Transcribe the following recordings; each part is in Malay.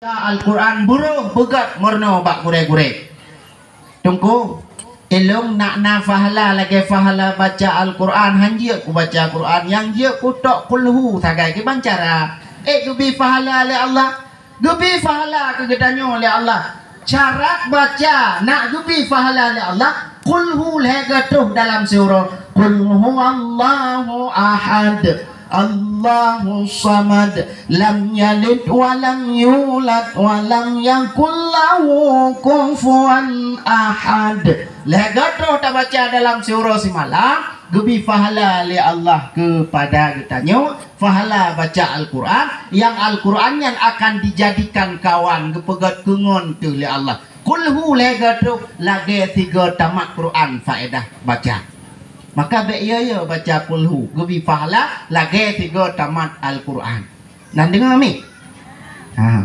Al-Quran buruh begat murno bak gure-gure. Tunggu ilung nak na fahala lagi fahala baca Al-Quran hanjia ku baca Quran yang dia ku tok kulhu tagai ke bancara gubi fahala le Allah gubi fahala ke gedanyo le Allah syarat baca nak gubi fahala le Allah kulhu le gatuh dalam surah qul huwallahu ahad Allahu samad lam yalid wa lam yulad wa lam yakul lahu kufuwan ahad. Legato tak baca dalam surah semalam gebi fahala li Allah kepada kita fahala baca Al-Quran yang Al-Quran yang akan dijadikan kawan gepegat kengon tu li Allah kulhu legato lagi 3 tamat Quran faedah baca. Maka ya baca kulhu gebi fahala lagi 3 tamat Al-Quran. Dan dengar mi.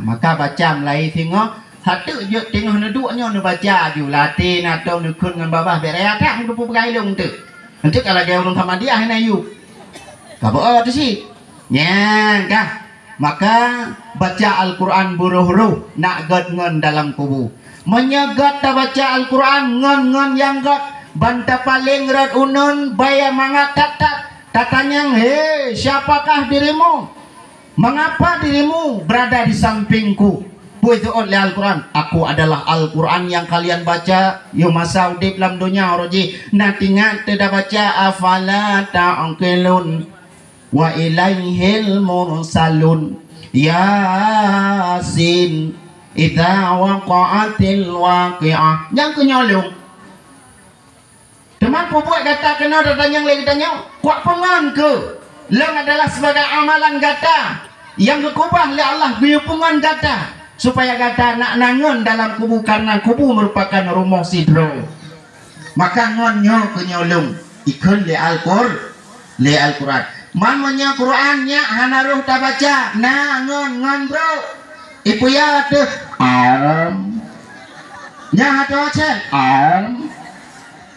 Maka baca mulai tengok satu je tengok duduknya nak baca je latin atau nak kun dengan babah berea tak nak pakai long tu. Nanti kalau dia orang Muhammadiyah na you. Ka ba tu si. Nyang kah. Maka baca Al-Quran buruh-buruh nak gad ngon dalam kubu. Menyegat tak baca Al-Quran ngon yang gad banta paling rat unun baya mangat tatanyang siapakah dirimu mengapa dirimu berada di sampingku puitu oleh Al-Quran aku adalah Al-Quran yang kalian baca yo masa udip dalam dunia roji nanti ingat tidak baca afala ta'qilun wa ilaihil mursalun yasin idza waqa'atil waqi'ah yang kenyolong. Teman buat kata kena datang yang lagi tanya kuat pengan ke lang adalah sebagai amalan kata yang kekubah oleh Allah biupungan kata supaya kata nak nangon dalam kubu karena kubu merupakan rumah sidro maka ngonyo kenyolong ikon le Al-Quran mamanya Qurannya hanaruh tak baca nah ngon bro ibu ya tuh nya ada cek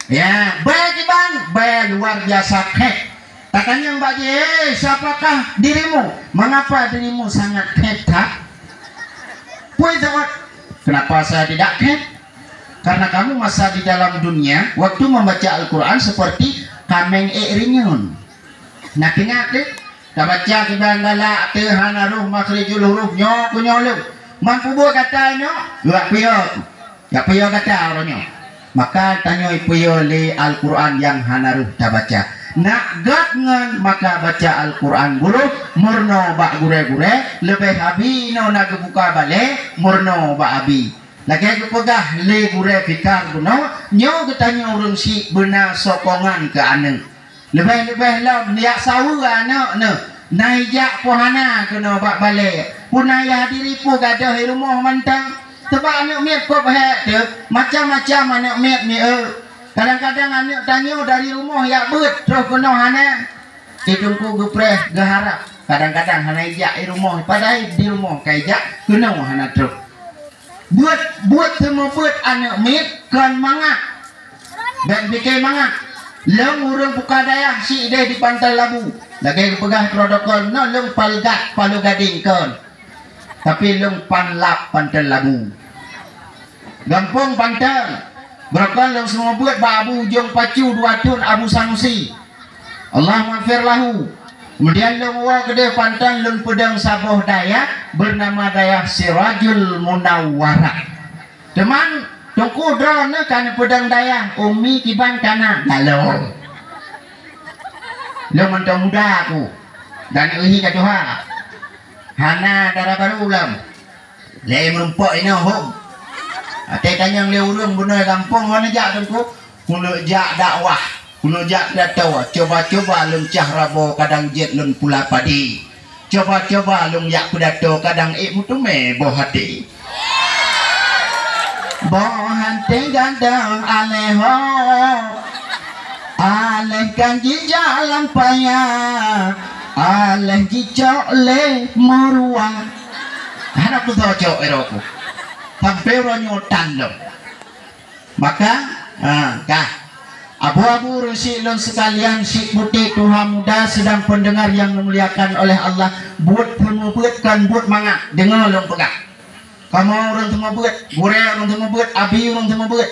ya, baik bang, baik luar biasa kek. Katanya bagi, siapakah dirimu? Mengapa dirimu sangat kek tak? Kenapa saya tidak kek? Karena kamu masa di dalam dunia, waktu membaca Al-Quran seperti kameng rinyon. Nah ingat deh, tak baca kita lala tehana ruh makhrijul huruf nyolong. Mampu buat katanya, gak piyo kata orangnya. Maka tanya ipuyo li Al-Quran yang hanaruh tak baca nak gatngan maka baca Al-Quran buruh murno bak gure-gure lebih habi no nak buka balik murno bak abi lagi aku pegah li gure fikar buno nyo ketanya urung si benar sokongan ke ane lebih lah niak sawu anak no naijak pohana kena bak balik punaya diripu gadah rumah mantang sebab anak miat kau bahaya tu macam-macam anak miat ni kadang-kadang anak tanya dari rumah ya bet terus kena hana ditunggu gepreh geharap kadang-kadang hana ijak di rumah padahal di rumah kaijak kena hana terus buat semua buat anak miat kan mangat dan bikin mangat leng urang buka daya si dia di Pantai Labu lagi pegang protokol no leng palgat Palu Gading kan tapi leng panlap Pantai Labu Gampung Pantai berapa yang semua buat Abu Jong Pacu 2 tun Abu Sanusi Allah maghfir lahu kemudian lengwa kedai Pantai leng pedang Saboh Daya bernama Daya Sirajul Munawwarah teman tungku drone kan pedang Daya Umi Kiban kana galong lo mentang muda aku dan uhi katuha hana darah baru ulam le merumpok ini hom ate tanyang le urang benar kampung mana jak tengku kuno jak dakwah kuno jak datau coba-coba lung cah rabo kadang jet lung pula padi coba-coba lung yak kudato kadang mutume boh hati gandang aleho aleh kanji jalan payah aleh jicok le muruang anak tu cocok eroku sampai ronyotan dong maka abu-abu rusilun sekalian si putih Tuhan muda sedang pendengar yang memuliakan oleh Allah buat pemubuatkan buat mangat dengar long pegang kamu orang semua buat, gure orang semua buat, abi orang semua buat.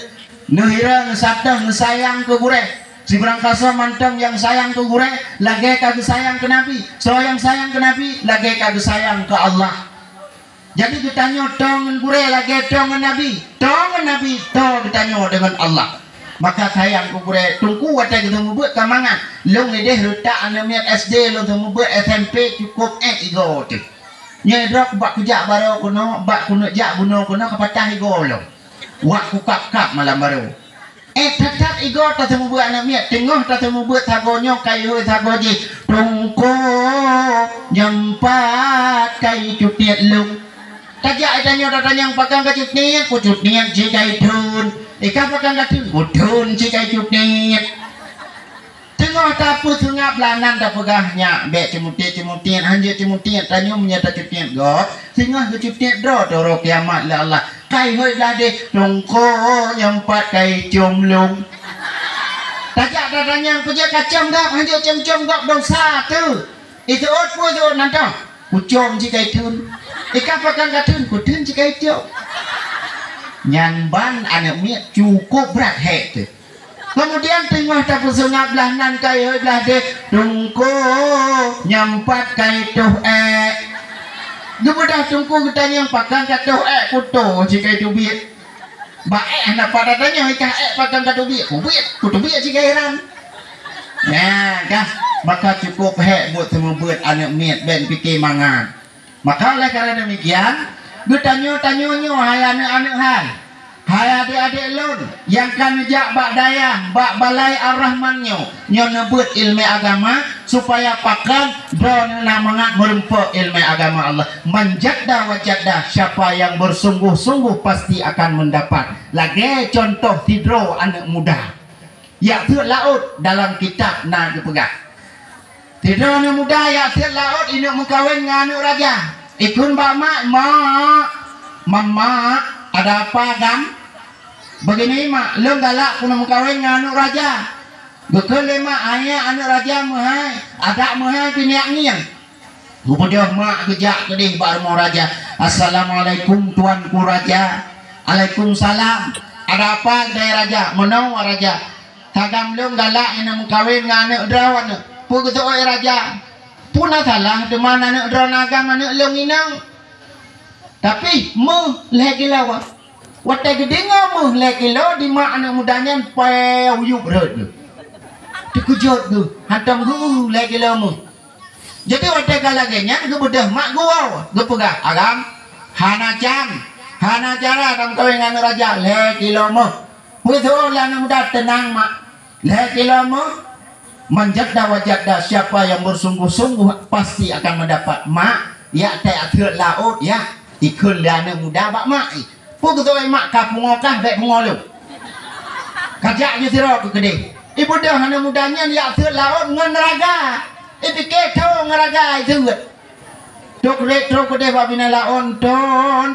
Nuhira ngesatang ngesayang ke gure. Si berangkasa mantang yang sayang ke gure, lagi kagak sayang ke Nabi. So yang sayang ke Nabi, lagi kagak sayang ke Allah. Jadi ditanya dengan gure, lagi dengan Nabi, dengan Nabi, ditanya dengan Allah. Maka sayang ke gure, tunggu wadah kita membuat kamangan. Long ni deh letak anak SD, long kita membuat SMP cukup igo tu. Nyedok bak kejak baru kuno, bak kuno jak buno kuno kepatah igo lo. Wak kukap malam baru. Tetap igo tak temu buat anak miat tengah tak temu buat sagonyo kayu sagoji tungko nyempat kayu cutiat lung tajak tanya yang pakai kayu cutiat kucutiat cikai dun ikan pakai kayu kudun cikai cutiat tengah tapu tengah belanan tak pegahnya bek cemutiat hanya cemutiat tanya menyata cutiat go tengah cutiat do dorok kiamat la Allah kai hơi ra đi rồng khô nyempat kai chôm lung tajak dadanya kerja kacam gap hanya cem gap dosa tu itu ot pun tu nanti ku chôm chi kai thun ikan pakan katun ku thun chi kai tio nyan ban anak miat cukup berat hek tu kemudian tengah tak persengap belahan kai hơi belah de rong khô nyempat kai tuh Gebedah tungku ketanya yang pakan katuh kuto jika itu biat. Baik anak pada tanya ikan pakan katuh biat. Kuto biat jika heran. Ya kah maka cukup buat semua buat anak miat ben fikir mangan. Maka oleh karena demikian bertanya hai anak-anak hai adik-adik lun yang kan jak bak dayah bak balai ar-rahmannya nyo nebut ilmu agama supaya pakan don namangat merempak ilmu agama Allah manjadda wajadda siapa yang bersungguh-sungguh pasti akan mendapat lagi contoh tidro anak muda ya thưa laut dalam kitab na dipegang tidro anak muda ya thưa laut ini mengkawin dengan anak raja ikun bak mama ada apa gam begini mak lo galak kuna mengkawin dengan anak raja bekel mak ayah anak raja mahai ada mahai piniak ni yang kemudian mak kejak kedih baru mau raja assalamualaikum tuanku raja Waalaikumsalam ada apa dari raja menau raja tagam lo galak ina mengkawin dengan anak drawan pu ketu raja puna salah teman anak drawan agam anak lo inang tapi mu lagi lawa watai gede ngamuh lagi lo di mak anak mudanya payuyuk rod dikujut tu hantam gu lagi lo mu jadi watai kalagenya gebedah mak gua gepegah agam hana cara dalam kawin anak raja lagi lo mu betul anak muda tenang mak lagi lo mu manjadda wajadda siapa yang bersungguh-sungguh pasti akan mendapat mak ya tak akhir laut ya ikut anak muda bak mak pun tu mak kapungokah baik pengolu kajaknya sirah ke gede ibu dah anak mudanya dia akhir laut dengan raga fikir tahu ngeraga itu tok retro gede babina laon ton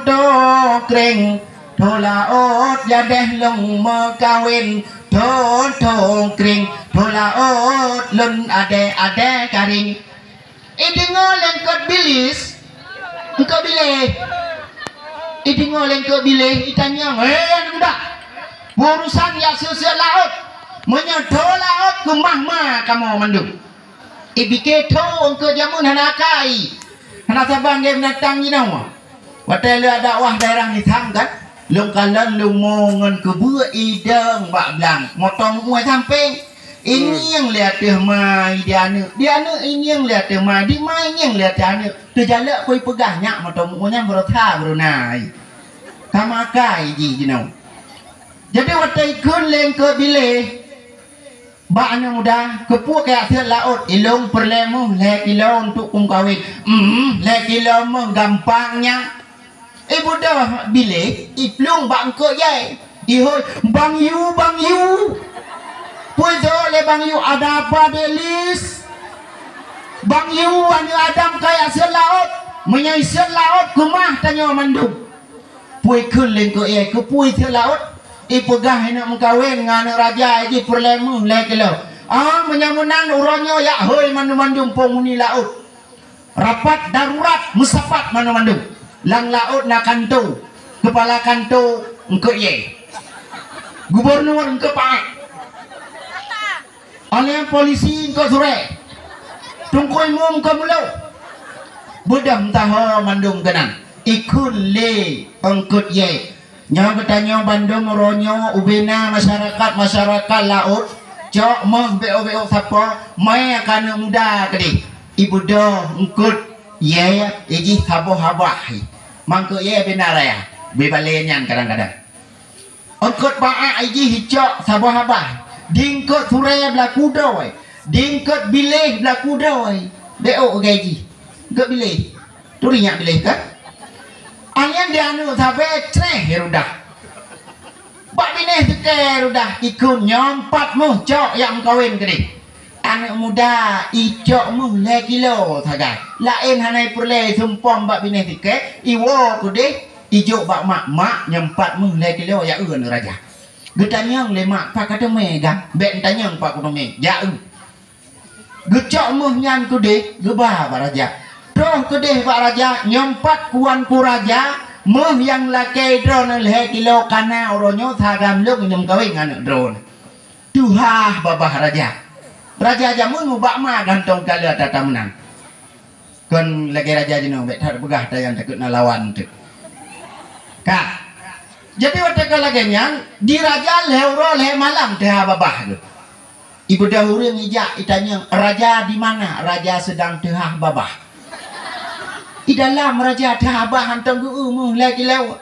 kring to laut jadeh long mekawin ton kring to laut lun ade karing idingol engkot bilis engkau bilih idingol engkau bilih itanya muda urusan ya sosial laut menyedol laut kumah kamu mandung ibiketo engkau jamun hanakai hanasabang game natang jinau watai ada dakwah daerah ni kan lungkalan lumongan kebu idang bak blang motong muai samping ini yang lihat dia mai dia ini yang lihat dia mai di mai yang lihat dia tu jalak koi pegahnya motong muanya berotha berunai kamakai jinau jadi watai kun leng ke bilih bak anak muda kepuk kayak akhir laut ilung perlemu lek kilo untuk kawin lek kilo gampangnya ibu dah bilih iplung bak engkau ye ihoi bang yu puzo le bang yu ada apa delis bang yu anu adam kayak akhir laut menyaisir laut kumah tanya mandung pui kun leng ko ye kepui akhir laut ipegah nak mengkawin dengan anak raja ini perlemu lek lo menyamunan uronyo ya hoi mandu-mandu penguni laut rapat darurat musafat mandu-mandu lang laut nak kantu kepala kantor engkau ye, gubernur engkau pak, oleh polisi engkau sore, tungkoi mum engkau mulu, budam tahu mandung kenan, ikun le engkau ye, nyawa bertanya Bandung ronyo ubena masyarakat laut, cok mah beo siapa, mai akan muda kedi, ibu dah engkau ye, iji habo-habah, mangkau ye benar ya. Bebalenyan kadang-kadang angkut ba'a iji hijau sabah-habah dingkut surai berlaku doi dingkut bilih berlaku doi deo gaji gak bilih tu rinyak bilih kan alian dia anu sampai cereh rudah bak bineh teke rudah ikun nyompat muh cok yang kawin gede anak muda icok muh le kilo tagai lain hanai perle sumpong bak bineh teke iwo kude ijo bak mak nyempat mung le kilo ya eun raja getanyang le mak pak kata mega ben tanyang pak kuno me ya gecok muh nyan kude geba pak raja doh kude pak raja nyempat kuan ku raja muh yang lake drone le kilo kana oronyo thagam luk nyem kawin ngan drone tuha babah raja jamun mu bak ma gantong kala tata menang kon lagi raja jino bet har begah tayang takut nalawan tu Kak, jadi waktu kalagenya di raja leuro le malam teh babah tu. Ibu dahulu ngijak itanya raja di mana? Raja sedang teh babah. Di dalam raja teh babah hantang guumuh lagi lew.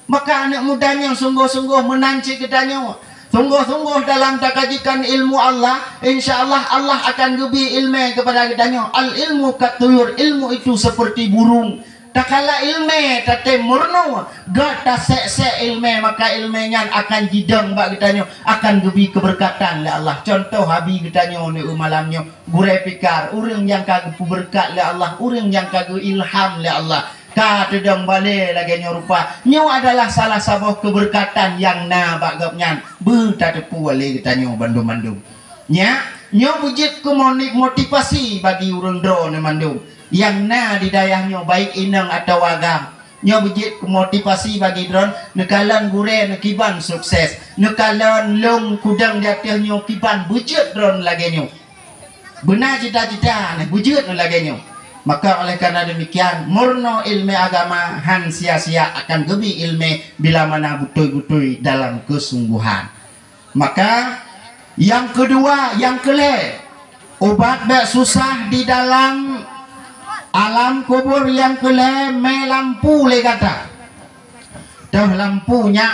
Maka anak mudanya sungguh-sungguh menanci kitanya. Sungguh-sungguh dalam takajikan ilmu Allah, insya Allah Allah akan gubi ilmu kepada kitanya. Al ilmu katuyur, ilmu itu seperti burung. Tak kala ilme tate murnu gak ta se ilme maka ilmenyan akan jidang bak gitanyo akan gebi keberkatan le Allah contoh habi gitanyo ni malamnyo gure pikar urang yang kagak berkat le Allah urang yang kagak ilham le Allah ka tedang bale lagi nyo rupa nyo adalah salah satu keberkatan yang na bak gapnyan be ta tepu le gitanyo bandung-bandung nya nyo bujit ku motivasi bagi urang dro ne mandung yang na di dayahnya baik inang atau agam nyo bujit motivasi bagi drone nekalan gure nekiban sukses nekalan long kudang di atasnya kiban bujit drone lagi nyo benar cita-cita ne bujit lagi nyo maka oleh karena demikian murno ilmu agama han sia-sia akan gebi ilmu bila mana betul-betul dalam kesungguhan maka yang kedua yang kele obat bek susah di dalam alam kubur yang kele me lampu le kata dah lampunya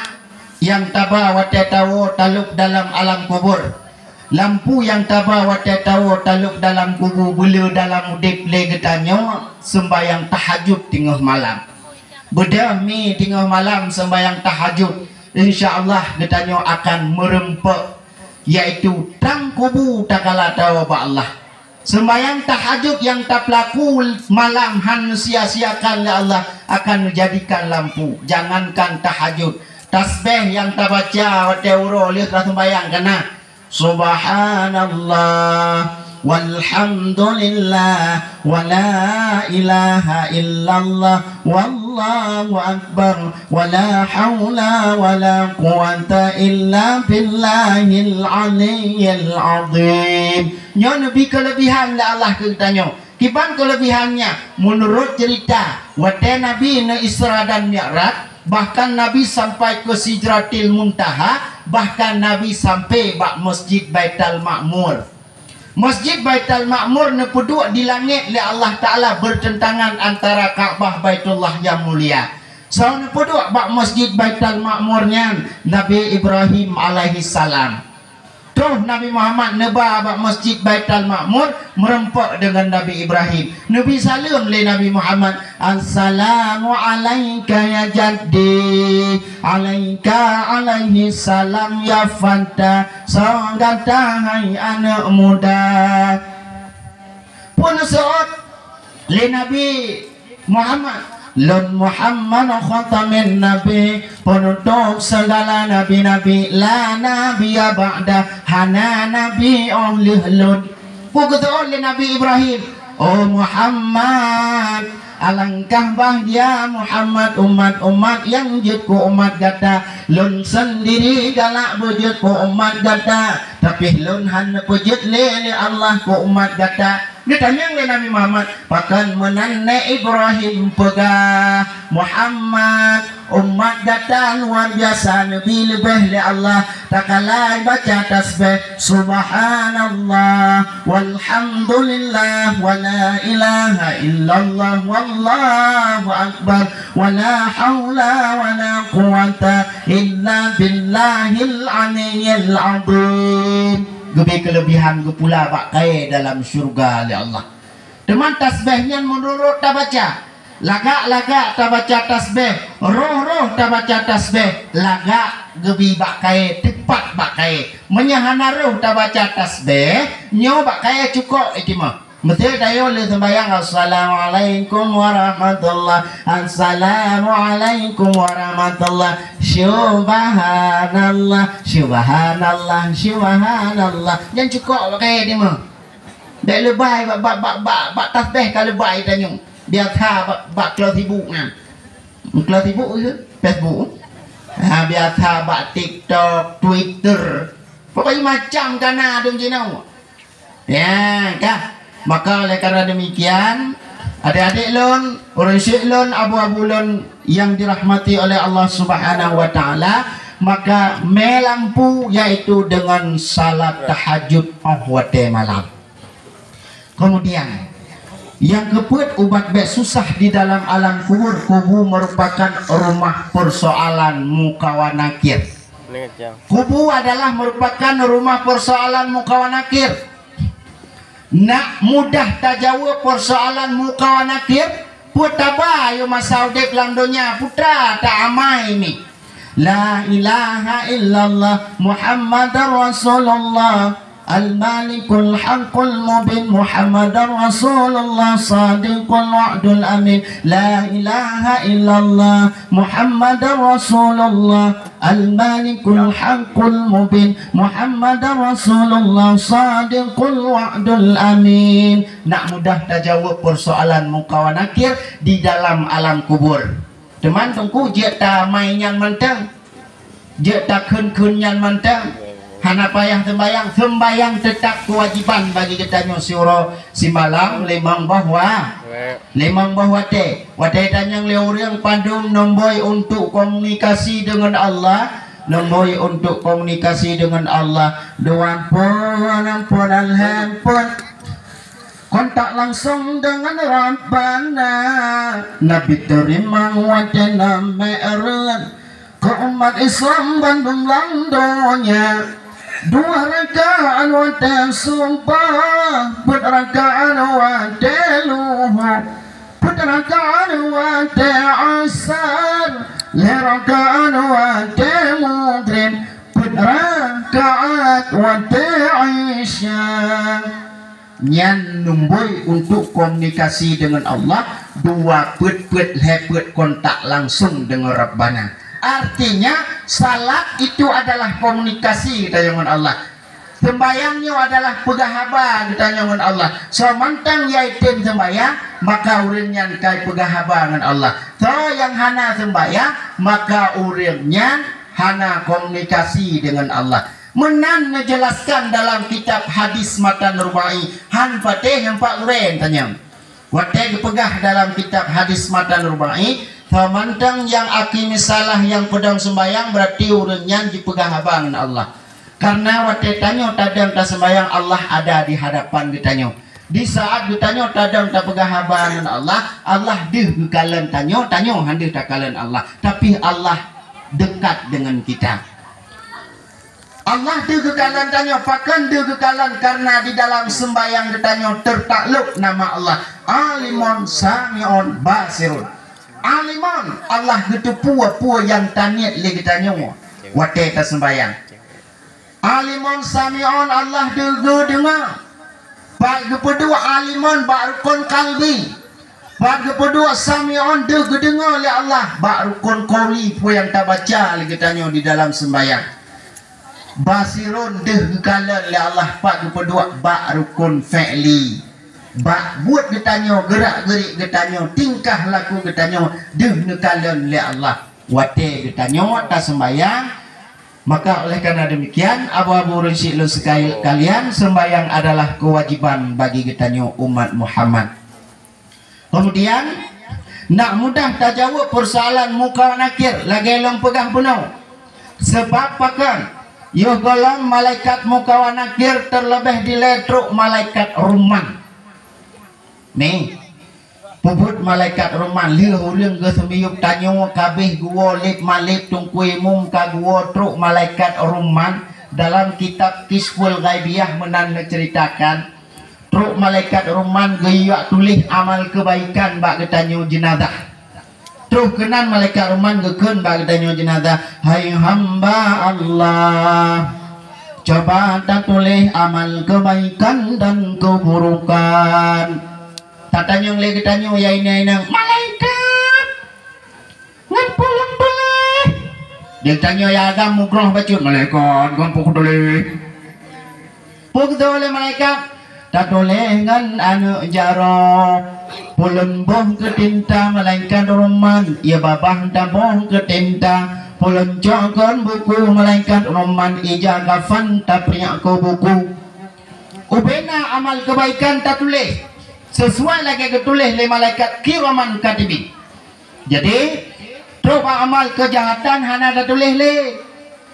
yang taba wate tawo taluk dalam alam kubur lampu yang taba wate tawo taluk dalam kubur bela dalam udip le getanyo sembayang tahajud tengah malam bedah mi tengah malam sembayang tahajud insyaallah getanyo akan merempek yaitu tang kubur takala tawo ba Allah sembahyang tahajud yang tak pelaku malam han sia-siakan ya Allah akan menjadikan lampu jangankan tahajud tasbih yang tak baca wate uro lihat sembahyang kena subhanallah walhamdulillah wala ilaha illallah wallahu akbar wala haula wala quwata illa billahil aliyyil azim nyo nabi kelebihan la Allah ketanya kiban kelebihannya menurut cerita wate nabi na Isra dan Mi'raj bahkan nabi sampai ke Sidratil Muntaha bahkan nabi sampai bak Masjid Baitul Ma'mur Masjid Baitul Ma'mur nepeduk di langit oleh Allah Ta'ala bertentangan antara Ka'bah Baitullah yang mulia. So nepeduk bak Masjid Baitul Ma'murnya Nabi Ibrahim alaihi salam. Tuh Nabi Muhammad neba bak Masjid Baitul Ma'mur merempok dengan Nabi Ibrahim. Nabi salam le Nabi Muhammad, assalamu alaika ya jaddi, alaika alaihi salam ya fanta, sangata hai anak muda. Pun saat le Nabi Muhammad Lun Muhammad khatamin nabi penutup segala nabi-nabi la nabiya ba'da hana nabi oleh lun pukul oleh Nabi Ibrahim oh Muhammad alangkah bahagia Muhammad umat yang jut ku umat gata lun sendiri galak bujut ku umat gata tapi lun han pujut le Allah ku umat gata. Ditanya oleh Nabi Muhammad, pakan menanne Ibrahim pegah Muhammad umat datang luar biasa lebih le Allah tak kalah baca tasbih subhanallah walhamdulillah wala ilaha illallah wallahu akbar wala haula wala quwata illa billahil aliyyil azim. Gebi kelebihan ge pula pakai dalam syurga oleh Allah. Teman tasbihnya menurut tak baca. Lagak tak baca tasbih. Roh tak baca tasbih. Lagak gebi pakai tepat pakai. Menyahana roh tak baca tasbih. Nyo pakai cukup itimah. Betul tayo le sembahyang assalamualaikum warahmatullah assalamualaikum warahmatullah subhanallah subhanallah subhanallah jangan cukup pakai dia mah dak lebay bak tasbih ka lebay tanya dia tha bak kelas sibuk kan kelas sibuk ke Facebook biar tha bak TikTok Twitter pokoknya macam kana dong jinau ya kah. Maka oleh karena demikian adik-adik lon, orang syekh lon, abu-abu lon yang dirahmati oleh Allah Subhanahu wa taala, maka melampu yaitu dengan salat tahajud awal malam. Kemudian yang keput ubat bek susah di dalam alam kubur. Kubur merupakan rumah persoalan mukawan nakir. Kubur adalah merupakan rumah persoalan mukawan nakir. Nak mudah tajawab persoalan muka nakir putaba yo masaudek lang dunia putra tak amai ni la ilaha illallah Muhammadar Rasulullah al-malikul haqqul mubin Muhammadar Rasulullah sadiqul wa'dul amin la ilaha illallah Muhammadar Rasulullah al-malikul haqqul mubin Muhammadar Rasulullah sadiqul wa'dul amin. Nak mudah terjawab persoalan muka nakir di dalam alam kubur. Teman tungku je ta mainan mentang je ta kun-kunyan mentang. Hana payah sembayang tetap kewajiban bagi kita nyusuro si malam lemang bahwa wate tanyang leuriang pandum nomboi untuk komunikasi dengan Allah nomboi untuk komunikasi dengan Allah doan pun handphone kontak langsung dengan Rabbana Nabi terima wate name'eran ke umat Islam Bandung Landonya. Dua rakaat wate sumpah, put rakaat wate luhur, put rakaat wate asar, le rakaat wate maghrib, put rakaat wate isya. Nyan numbui untuk komunikasi dengan Allah, dua put leput kontak langsung dengan Rabbana. Artinya salat itu adalah komunikasi kita dengan Allah. Sembayangnya adalah pegahaba kita dengan Allah. So mantang yaitu sembayang maka uringnya kai pegahaba dengan Allah. So yang hana sembayang maka uringnya hana komunikasi dengan Allah. Menan menjelaskan dalam kitab hadis matan rubai han pateh yang pak uren tanya. Wate pegah dalam kitab hadis matan rubai Pemantang yang akimi salah yang pedang sembayang berarti urunnya dipegang abang Allah. Karena waktu tanya tadang tak sembayang Allah ada di hadapan ditanya. Di saat ditanya tadang tak pegang abang Allah, Allah deh kekalan tanya hendak tak kalian Allah. Tapi Allah dekat dengan kita. Allah deh kekalan tanya, pakan deh kekalan karena di dalam sembayang ditanya tertakluk nama Allah. Alimun sami'un basirun. Aliman Allah gitu puah yang taniat lagi tanya wate ta sembayang. Aliman sami'un Allah dengar. Bagi kedua aliman barukun kalbi. Bagi kedua sami'un dengar oleh Allah barukun qauli puah yang tak baca lagi tanya di dalam sembayang. Basirun deh kalan oleh Allah bagi kedua barukun fi'li. bak buat getanyo, gerak gerik getanyo, tingkah laku getanyo deh nekalen le Allah wate getanyo tak sembayang. Maka oleh karena demikian abu-abu resik lo sekalian, sembayang adalah kewajiban bagi getanyo umat Muhammad. Kemudian nak mudah tajawab persoalan muka nakir lagi long pegah penuh sebab pakan yo golong malaikat muka nakir terlebih diletruk malaikat rumah nih puput malaikat rumah lihuling ke semiyuk tanyo kabeh gua lip malik tungkui mum ka gua truk malaikat rumah. Dalam kitab Kisful Ghaibiyah menan menceritakan truk malaikat rumah gaya tulis amal kebaikan bak getanyo jenazah. Truk kenan malaikat rumah geken bak getanyo jenazah. Hai hamba Allah, coba tak tulis amal kebaikan dan keburukan. Tatanya yang lagi tanya ya ini malaikat ngan pulang boleh. Dia tanya ya agam mukroh bacut malaikat ngan pukul boleh. Pukul boleh malaikat tak boleh ngan anu jaro. Pulen boh ke tinta malaikat roman ya babah tak boh ke tinta. Pulen cokon buku malaikat roman ija kafan tak priyak ko buku. Ubena amal kebaikan tak tulis sesuai lagi ketulis oleh malaikat kiraman katibin. Jadi coba amal kejahatan hana ada tulis le.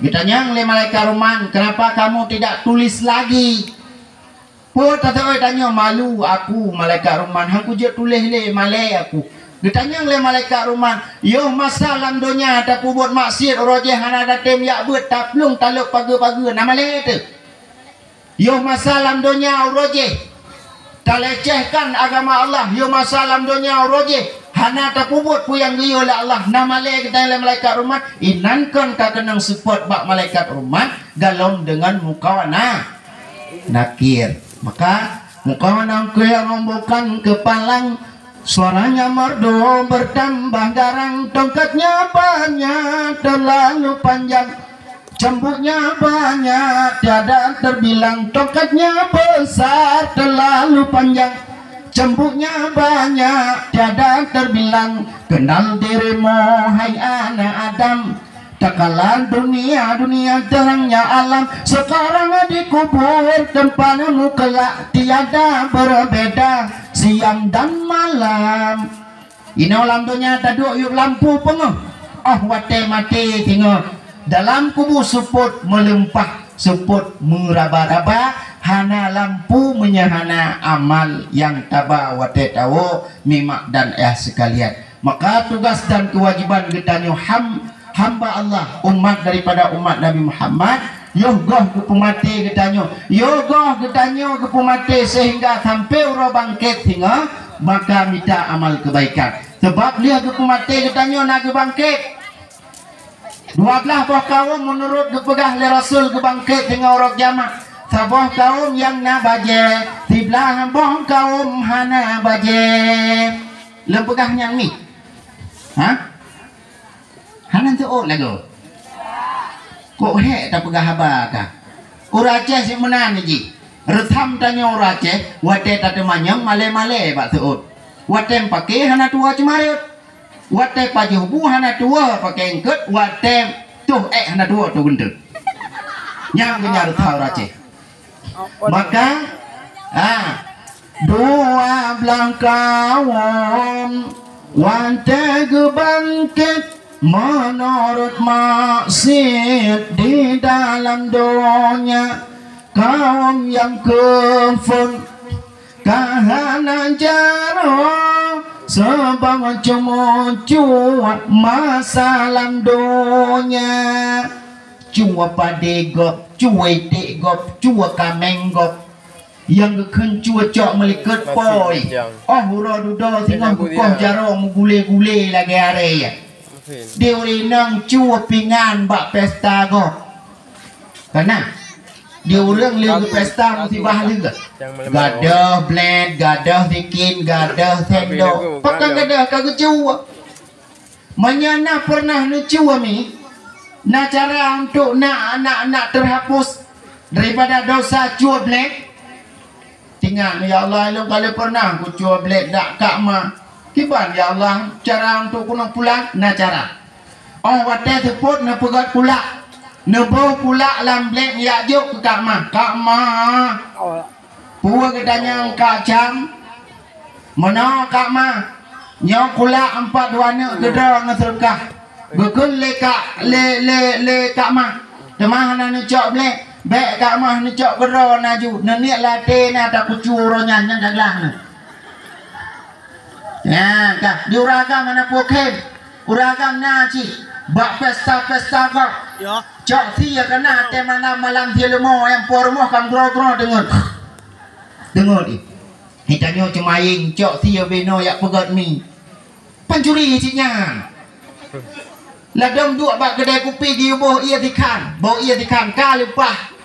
Ditanya oleh malaikat roman, kenapa kamu tidak tulis lagi? Oh tata tanya malu aku malaikat roman, aku je tulis le malai aku. Ditanya oleh malaikat roman, yo masa lam dunia ada buat maksiat roje hana ada tem yak buat taplung taluk pagu-pagu nama le tu. Yo masa lam dunia roje tak lecehkan agama Allah, yo masalam dunia roje hana tak pubut puyang giyo oleh Allah nama le kita oleh malaikat rumah inankan ka kenang support bak malaikat rumah galon dengan muka nakir. Maka muka nakir membukan kepalang, suaranya merdu bertambah garang, tongkatnya banyak terlalu panjang, cambuknya banyak tiada terbilang, tongkatnya besar terlalu panjang, cambuknya banyak tiada terbilang. Kenal dirimu hai anak Adam, tak kalah dunia terangnya alam. Sekarang dikubur tempatmu kelak tiada berbeda siang dan malam. Ini alam dunia taduk yuk lampu penguh, oh wate mati tengok. Dalam kubur suput melempah, suput meraba-raba, hana lampu menyahana amal yang taba wate tawo mimak dan sekalian. Maka tugas dan kewajiban getanyo hamba Allah, umat daripada umat Nabi Muhammad, yogoh ke pemati getanyo, yogoh getanyo ke pemati sehingga sampai ura bangkit hingga maka minta amal kebaikan. Sebab lihat ke pemati getanyo nak bangkit. 12 buah kaum menurut kepegah oleh Rasul kebangkit dengan orang jamak. Sebuah kaum yang nak baje, 13 buah kaum hana baje. Lempegah yang ni, hana tu lagu. Kok hek tak pegah haba kah? Urace si menan ji. Retham tanya urace, wate tak temanyang male-male bak tuut. Wate pakai hana tua cemarit. Wate paji hubu hana tua pakai engket, wate tuh hana tua tuh gendut. Yang kenyar tahu race. Maka dua belang kaum wate gebangkit menurut maksud di dalam dunia. Kaum yang kufur kahana jaro sebab cuma masalah dunia. Cua padegop, cua tegop, cua kamenggop, yang keken cua cok melikat poi. Oh hura duda tengah bukoh jarong gule-gule lagi hari ya. Dia urinang cua pingan bak pesta go. Karena dia ulang lagi pesta mesti bahali ke. Gadah blend, gadah bikin, gadah tendo. Pakai gadah kagak cua. Menyana pernah nu cua mi. Nah cara untuk nak terhapus daripada dosa cua blend. tinggal ya Allah elok kali pernah ku cuba belek dak kak ma kiban ya Allah cara untuk kunang pulang na cara oh wate teput na pegat pula nebo pula lam belek ya juk ke kak ma puwa kedanya kak jam mana kak ma nyok pula 4 duana gedra ngaserkah gekun le kak le kak ma demah na cok belek bek kak mah ni cok gero naju neniak late na tak kucuro nyanyang kaglah na ya kak diuragam mana poken uragam na ci bak pesta kok cok sia kena te malam hilmo yang pormo kam gro dengar di hitanyo cemaying cok sia beno yak pegat mi pancuri cinya ladam dua bak kedai kopi di boh ia dikan kalupah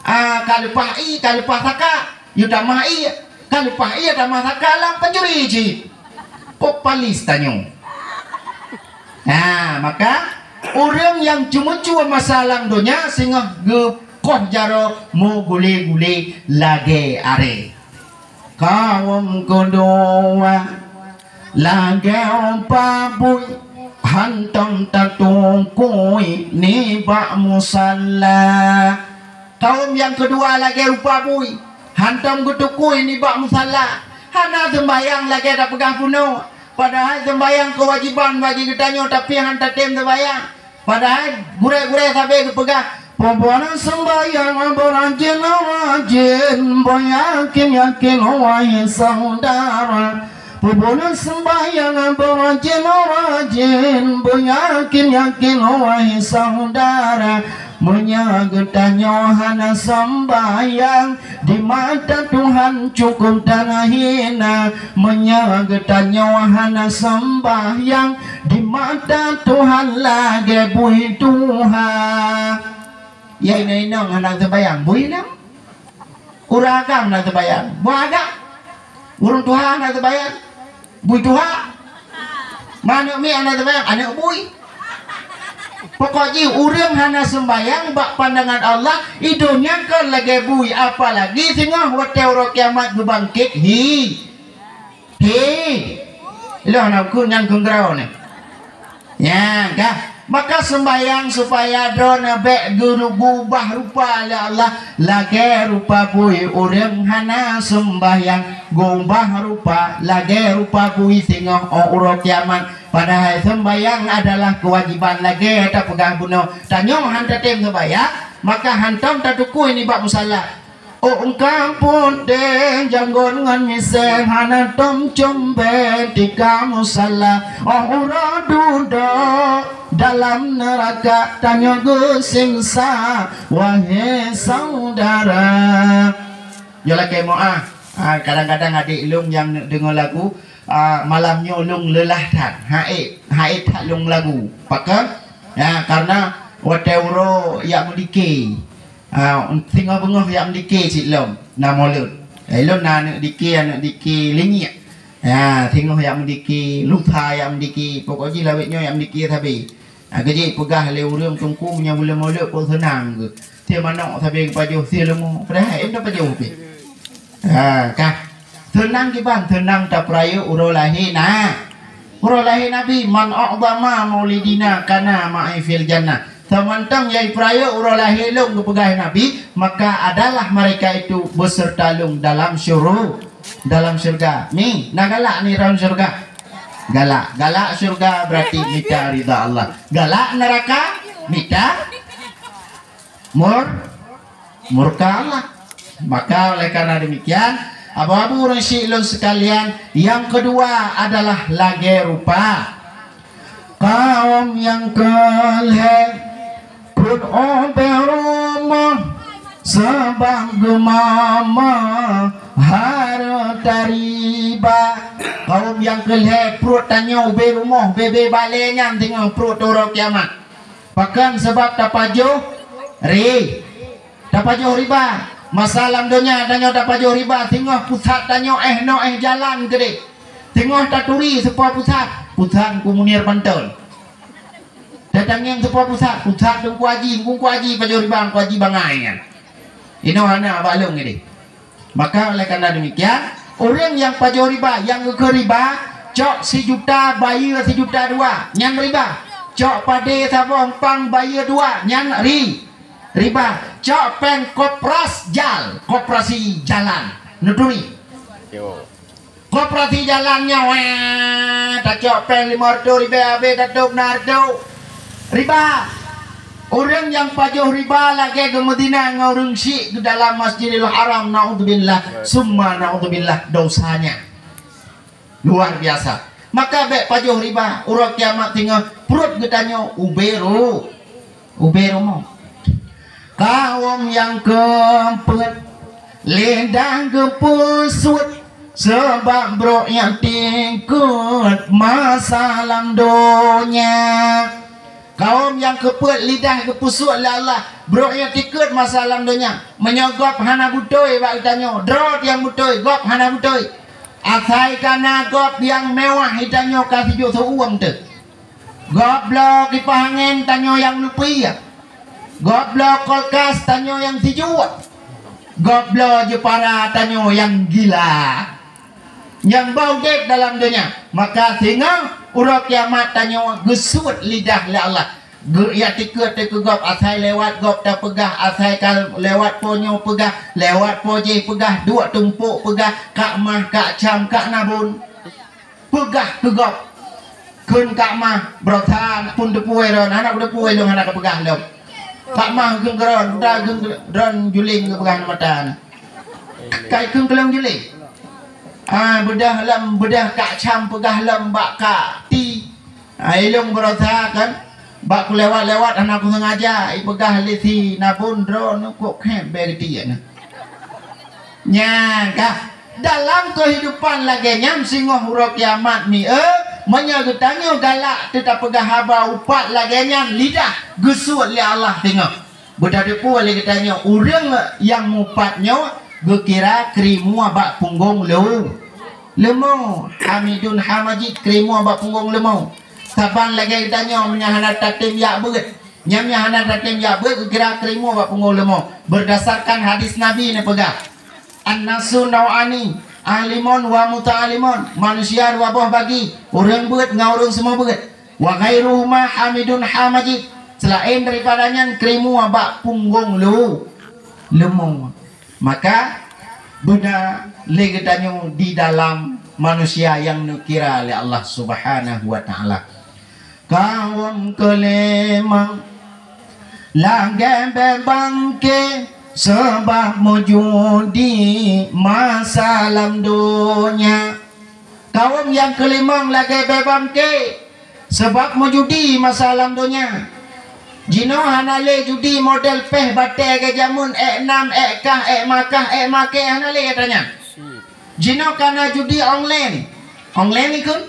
kalupah saka yutamah iya kalupah iya tamah saka lang pencuri ji popalis tanyo nah maka orang yang cuma masalah donya sehingga gekoh jaro mau gule lage are kawam kodoa lage ompabui hantam tatung kui ni bak musalla kaum yang kedua lagi rupa bui hantam kutukui ni bak musalla hana sembayang lagi ada pegang kuno padahal sembayang kewajiban bagi kitanya tapi hantar tem sembayang padahal gure-gure sampai pegang pembuanan sembayang berajin yakin wahai saudara pembuanan sembayang berajin yakin wahai saudara menyagetanya hana sembayang di mata Tuhan cukup dan hina menyagetanya hana sembayang di mata Tuhan lagi bui Tuhan ya ini hendak sembayang bui nang uragam hendak sembayang buagak urung Tuhan hendak sembayang bui Tuhan mana mi hendak sembayang anak bui pokoknya urang hana sembayang bak pandangan Allah idunya kan lagi bui apalagi sehingga waktu orang kiamat berbangkit lo nak kunyan kenggerau ni ya kah maka sembayang supaya dona bek guru gubah rupa ya Allah lagi rupa bui urang hana sembayang gubah rupa lagi rupa bui sehingga orang kiamat padahal sembayang adalah kewajiban lagi tak pegang bunuh tanyong hantar tem sembayang maka hantam tak tuku ini bak musalla oh engkau pun deng janggon ngan miseng hana tom combe tika musalla oh ura duduk dalam neraka tanya gesingsa wahai saudara ya lagi mau kadang-kadang adik ilung yang dengar lagu malamnya ulung lelah tak haid tak lung lagu pakar ya karena wateuro yang mendike tinggal bengah yang mendike cik lom nama lut lom nak dike lingi ya tinggal yang mendike lupa yang mendike pokoknya lawetnya yang mendike tapi kerja pegah le urang tungku punya mula-mula pun senang ke dia mana tapi pajuh dia lemu padahal em dah pajuh pe kah tenang kiban tenang tak peraya urolahi Nabi man a'zama maulidina kana ma'i fil jannah Samantang yai peraya urolahi lung ke pegah Nabi maka adalah mereka itu beserta lung dalam syurga ni nak galak ni dalam syurga galak syurga berarti minta ridha Allah galak neraka minta murka Allah maka oleh karena demikian abu-abu rasyilun sekalian yang kedua adalah lagi rupa kaum yang keleh pun oberumah sebab gemama harta riba kaum yang keleh perut tanya oberumah bebe balenya tengok perut orang kiamat bahkan sebab tapajuh riba masalah dunia tanya tapajuh riba tengok pusat tanya jalan gede tengok taturi sebuah pusat kumunir Bantul datang yang sebuah pusat dong kuaji pajuh riba kuaji bangai kan ini mana balung ini Maka oleh karena demikian, orang yang pajo riba, yang ke riba, cok 1 juta bayar 1 juta 2, nyan riba. Cok pade sabong pang bayar 2, nyan riba. Cok pen koperasi jalan nuturi. Koperasi jalannya tak cok pen 500 riba abe datuk nardo riba. Orang yang pajuh riba lagi ke Madinah ngorong syik ke dalam Masjidil Haram, naudzubillah summa naudzubillah dosanya luar biasa. Maka bek pajuh riba urang kiamat tinggal perut getanya ubero mau. Kaum yang keempat ledang kepusut sebab bro yang tingkut masalah donya. Kaum yang keput lidah kepusuk oleh Allah, bro yang tikut masalah dunia, menyogop hana butoi bak itanyo, drot yang butoi, gop hana butoi. Asai kana gop yang mewah itanyo kasih jo uang tu. Gop blok ipahangin tanyo yang lupi ya. Gop blok kolkas tanyo yang dijual. Gop blok jepara tanyo yang gila. Yang bau dek dalam dunia. Maka sehingga urang kiamat tanyo gesut lidah le Allah. Ya tikut gop asai lewat gop tak pegah, asai kal lewat ponyo pegah, lewat poje pegah, dua tumpuk pegah, kak mah kak cam kak nabun. Pegah ke gop. Kun kak mah brotan pun depuai ron, anak depuai long anak pegah long. Kak mah gung geron, dah gung ron juling ke pegah matan. Kai gung kelong juling. Bedah lam bedah kak cam pegah lam bak kak ti ilung berasa kan bak lewat anak aku sengaja pegah lesi napun drone kok kembe dia nya kah dalam kehidupan lagi nyam singoh huruf kiamat ni menyagutanyo galak tetap pegah haba upat lagi nyam lidah gesut li Allah tengok bedah depu lagi tanya urang yang mupatnya gekira krimu abak punggung lemau Hamidun Hamajid krimu abak punggung lemau saban lagi tanya menyahana tatim ya beget nyamnya hana tatim ya beget kira krimu abak punggung lemau berdasarkan hadis Nabi ni pegah an-nasu nawani alimun wa muta'alimun manusia dua buah bagi orang beget ngaurung semua beget wa ghairuhuma Hamidun Hamajid selain daripadanya krimu abak punggung lemau. Maka benda legetanyo di dalam manusia yang nukira oleh Allah Subhanahu wa taala. Kaum kelemang langgan bangke sebab mujudi masalah dunia. Kaum yang kelemang lagi bangke sebab mujudi masalah dunia. Jino hanale judi model peh bate ke jamun 6 kah make hanale katanya. Jino kana judi online ikut.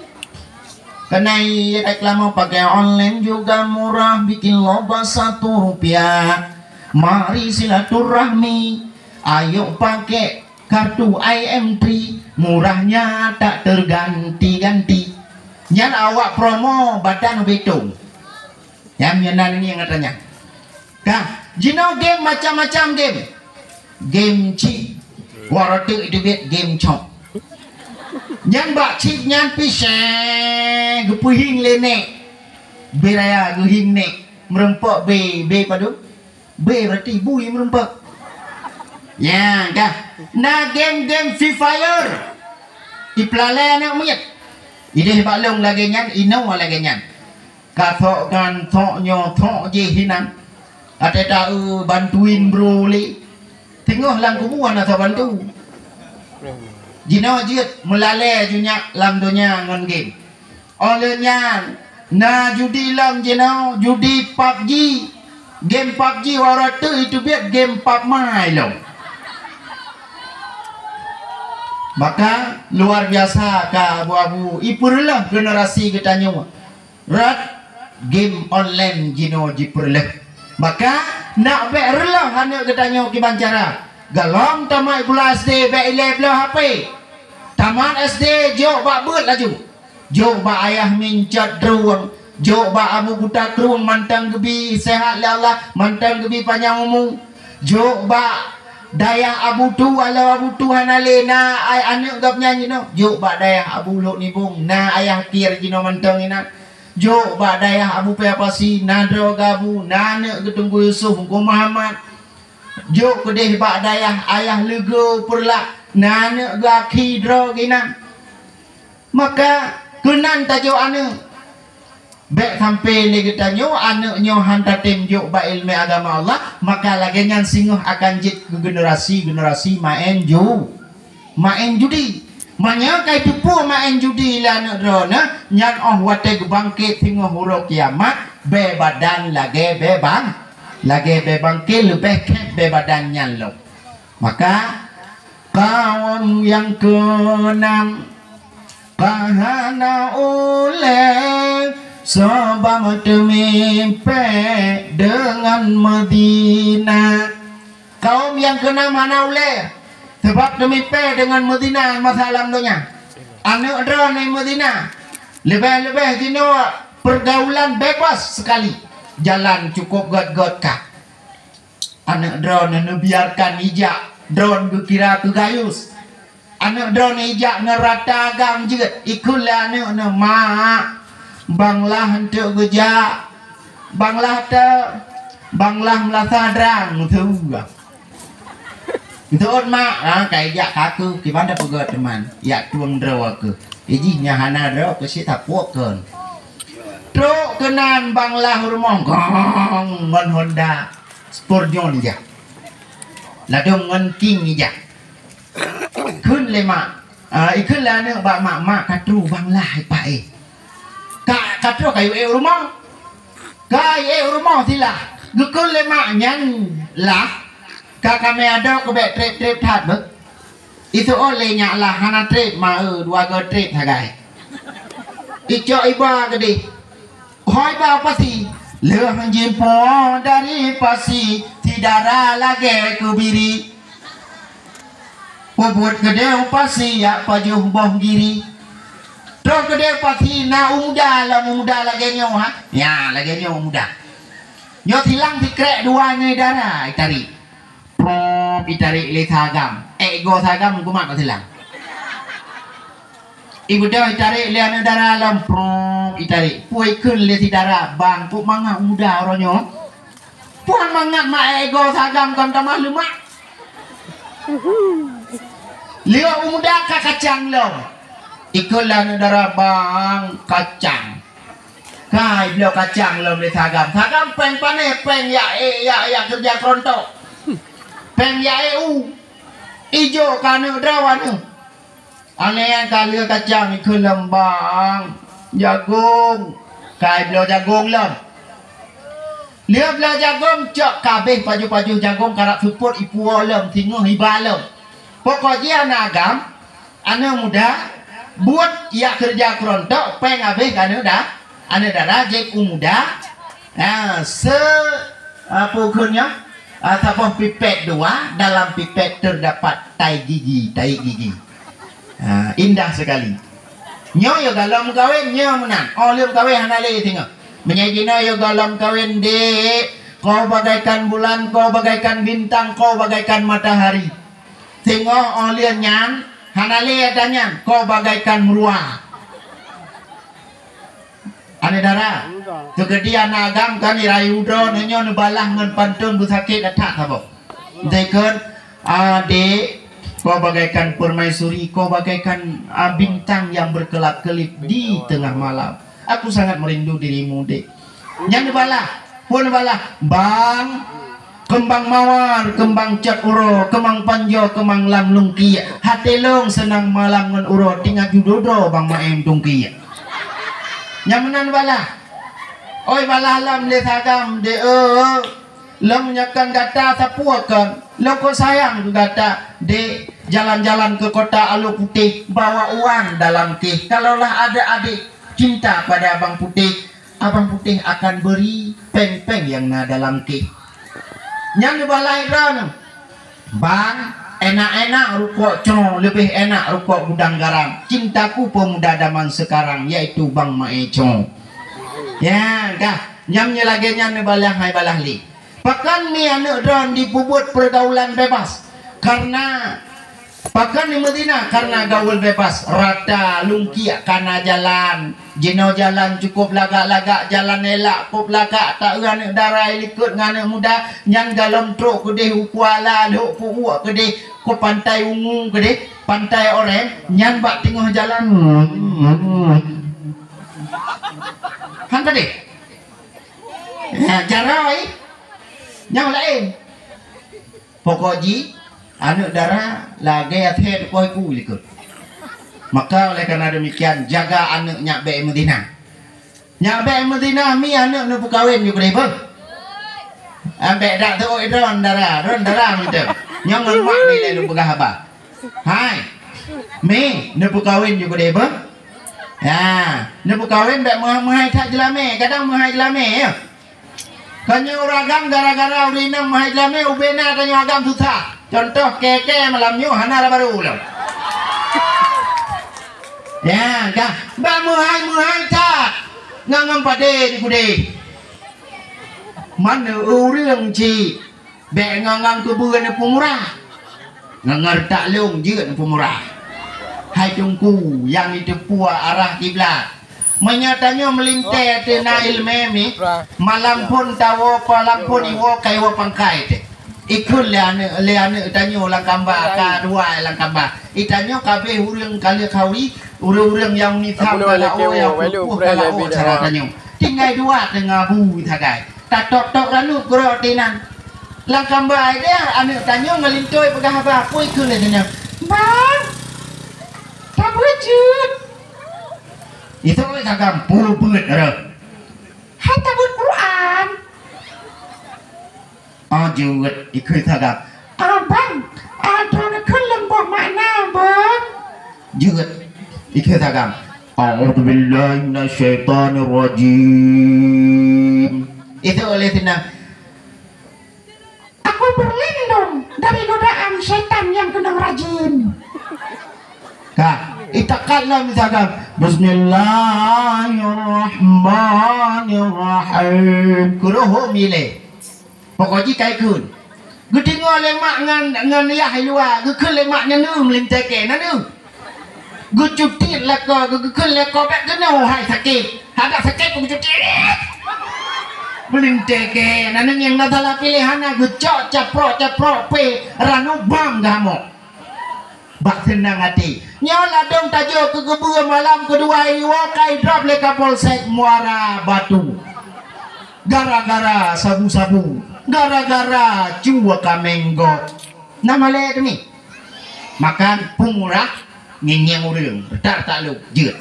Karena reklama pakai online juga murah bikin loba 1 rupiah. Mari silaturahmi. Ayo pakai kartu IM3 murahnya tak terganti-ganti. Nyan awak promo badan betung. Yang nyenan ini yang katanya. Kah, jino game macam-macam game. Game chip. Waratu itu bet game chop. Nyan bak chip nyan pisang gepuhing lenek. Beraya guhing nek merempok B padu. B berarti bui merempok. Ya, kah. Nah game Free Fire. Iplale anak monyet. Ide balong lagi nyan, ino lagi nyan. Kathok kan thok nyo thok je hinan ate tahu bantuin bro li tengok lang kumuan atau bantu jino jit melale junya lam dunia ngon game olehnya na judi lam jino judi PUBG game PUBG waratu itu biar game PUBG mai lo maka luar biasa ka abu-abu ipurlah generasi kita nyawa rat game online jino jiperleh maka nak be relah hanya katanya ki bancara galong tamat pula SD be ile belah HP tamat SD jo bak beut laju jo bak ayah mincat ruang jo bak amu buta ruang mantang gebi sehat le Allah mantang gebi panjang umur jo bak dayah abu tu ala abu tu hanale na ai anak gap nyanyi no juk ba dayah abu lok ni bung na ayah kir jino mantong ina juk ba dayah abu pe apa si na dro gabu na anak ketunggu Yusuf ko Muhammad juk kedeh ba dayah ayah lego perla na anak gaki dro gina maka kenan tajo anak Bek sampai ni kita nyo anak nyo hantar temjuk ba ilmu agama Allah maka lagi nyan singoh akan jit ke generasi main judi manya kai tupu main judi la anak drona nyan oh wate bangkit singoh huruf kiamat be badan lagi bebangkit lebih ke be badan nyan lo maka kaum yang keenam kahana oleh sebab temimpe dengan Medina kaum yang kena mana oleh sebab temimpe dengan Medina masalah dunia anak drone di Medina lebih-lebih jino pergaulan bebas sekali jalan cukup god-god kah anak drone biarkan ijak drone kira ke gayus anak drone ijak ngerata agam juga ikulah anak mak Banglah untuk gejak Banglah melasa drang tu itu mak kayak jak kaku gimana pegat teman ya tuang draw ke ijinya hana draw ke si tak puak kan truk kenan banglah rumong gong ngon Honda Sportjon ja ladong ngon King ja kun le mak ikun la ne ba mak katru banglah pai katro kayu rumah sila gukul lemak nyan lah kami ada ke bek trip that ber itu olehnya lah hana trip ma dua go trip hagai ijo iba gede hoi ba pasti leh jimpo dari pasti tidara lagi kubiri buat gede pasti ya pajuh boh giri Terus kedai pasti na muda lagi nyo ha. Ya lagi nyo muda. Nyo tilang tikrek duanya darah itari. Prop itari le sagam. Ego sagam ku mak tilang. Ibu dah itari le anu darah lam prop itari. Puai kun le ti darah bang pu manga muda oronyo. Puan mangat mak ego sagam kan tamah lemak. Leo muda ka kacang lom. Ikulah negara bang kacang kai beliau kacang lom di sagam peng pane peng ya kerja kerontok peng ya ijo kanu drawan aneh yang kali kacang ikut lembang jagung kai beliau jagung lom dia beliau jagung cok kabeh paju jagung karak support ipu lom tinguh hibalom pokoknya nagam anak muda buat ya kerja kerontok peng habis kan udah ane darah jek muda nah pukulnya atau pipet dua dalam pipet terdapat tai gigi indah sekali nyo yo galam kawin nyo menan oleh kawin hanale tengok menyajina yo galam kawin dek kau bagaikan bulan kau bagaikan bintang kau bagaikan matahari tengok oleh nyan hanale adanya kau bagaikan meruah ane darah kegedian agam kan irai udro nenyo nebalah ngan pantun busakit atak tabo dekon ade kau bagaikan permaisuri kau bagaikan bintang yang berkelap-kelip di tengah malam aku sangat merindu dirimu dek yang nebalah pun nebalah bang kembang mawar, kembang cat uro, kembang panjo, kembang lam lungki. Hati long senang malam ngan uro, tinggal judodo bang maem tungki. Nyamanan bala. Oi bala lam le sagam de lam nyakan kata sapuakan. Lo ko sayang kata de jalan-jalan ke kota Alu Putih bawa uang dalam keh. Kalaulah ada adik cinta pada abang putih akan beri peng-peng yang na dalam keh. Yang dibalai ran bang enak-enak rukuk cong lebih enak rukuk gudang garam cintaku pemuda zaman sekarang yaitu bang Mae Cong ya dah nyamnya lagi nyam dibalai hai balahli pakan ni anak ran dibubut pergaulan bebas Karena pakan di Madinah karena gaul bebas, rata lungki karena jalan, jino jalan cukup lagak-lagak, jalan elak pop lagak, tak ngane darai likut ngane muda, nyan galom truk kedeh ukuala, luk puuk kedeh ko pantai ungu kedeh, pantai oren, nyan bak tengah jalan. Han kedeh. Jarai yang lain. Pokoknya anak darah lagi athet koi ku likut. Maka oleh karena demikian jaga anak nyak be Madinah. Nyak be Madinah mi anak nu kawin juga deh bang. Ambek dak tu ron darah gitu. Nyong lemak ni le lu pegah apa? Hai. Mi nu kawin juga deh bang. Ya, nu kawin be mahai tak jelame, kadang mahai jelame ya. Kanyo ragam gara-gara urina mahai jelame ubena kanyo agam susah. Contoh keke malam nyu hana baru lo. Ya, kah. Ba muhai tak. Ngangam pade di kude. Mana urang ci. Be ngangang kebuan pemurah. Ngangar tak long jeun pemurah. Hai tungku yang itu puah arah kiblat. Menyatanya melintai tena ilmemi. Malam pun tawo palam pun iwo kaiwo pangkai te. Ikut leane tanyo lang kamba ka dua lang kamba itanyo kabe urang kali kawi urang yang nitam kala o yang kala o cara tanyo tinggai dua tengah bu thagai tatok tok lalu gro tinan lang kamba dia ane tanyo ngelintoy pegah apa aku ikut le tanyo bang tak wujud itu kagam pulput ada hatta bun Quran juga ikut tagap. Abang, ada nak lembah makna bang. Juga ikut tagap. A'udzubillahi minasyaitonirrajim. Itu oleh tina. Aku berlindung dari godaan setan yang kena rajin. Kak, itakanlah misalkan Bismillahirrahmanirrahim. Kuruh milih. Pokoknya kayak kun. Gue tengok lemak ngan ya luar. Gue kun lemaknya nu melintake na nu. Gue cuti lah kau. Gue kun lekau bek kena hai sakit. Ada sakit gue cuti. Melintake na nu yang nadalah pilihan gue cok caprok pe ranu bam gamu. Bak senang hati. Nyola dong tajo ke gebur malam kedua iwo kai drop le Kapolsek Muara Batu. Gara-gara sabu-sabu. Gara-gara jua kamenggo nama le ni makan pemurah ngenyeng urang tak lu jeut.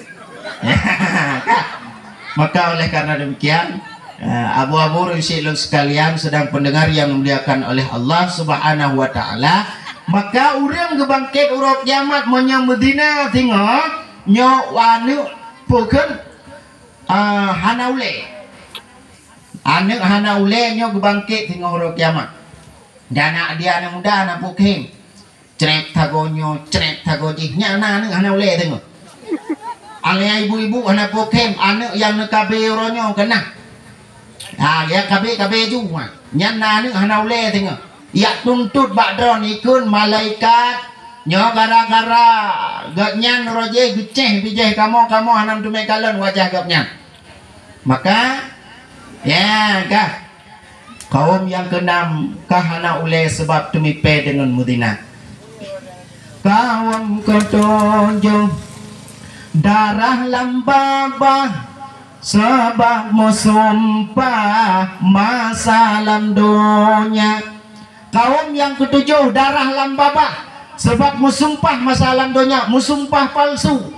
Maka oleh karena demikian abu-abu rusilun sekalian sedang pendengar yang dimuliakan oleh Allah Subhanahu wa taala, maka urang gebangkit urut kiamat menyang Madinah tengok nyo wanu pukeun hanaule anak hana ulenya gebangkit hingga hari kiamat. Dan anak dia anak muda anak pukhem. Cerek tagonyo, cerek tagojihnya anak hana ule tengok. Alih ibu-ibu anak pukhem, anak yang nak kabe ronyo kena. Ya kabe juga. Nyana anak hana ule tengok. Ya tuntut bakdron ikun malaikat. Nyo gara-gara gaknyan roje geceh bijeh kamu hanam tume kalon wajah gaknyan. Maka ya kah kaum yang keenam kahana ule sebab tumipe dengan Madinah. Kaum ketujuh darah lambabah sebab musumpah masalam dunia. Kaum yang ketujuh darah lambabah sebab musumpah masalam dunia, musumpah palsu.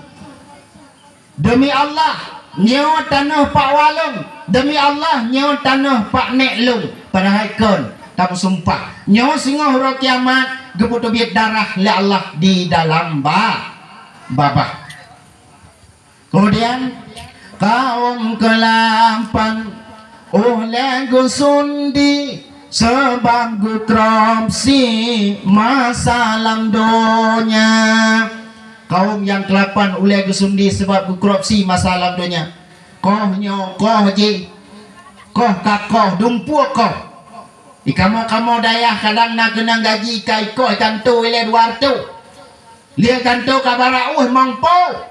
Demi Allah nyawa tanah Pak Walung, demi Allah nyawa tanah Pak Neklung pada haikon kamu sumpah nyawa singa huruf kiamat gebutuh biat darah le Allah di dalam babah. Kemudian kaum ke-8 oleh gusundi sebab gutromsi masalah dunia. Kaum yang ke-8 oleh gusundi sebab gukropsi masalah dunia. Koh nyo koh je koh kakoh dumpu koh Kamu dayah kadang nak kena gaji kai koi kanto ile luar tu. Lia kanto kabara mangpo.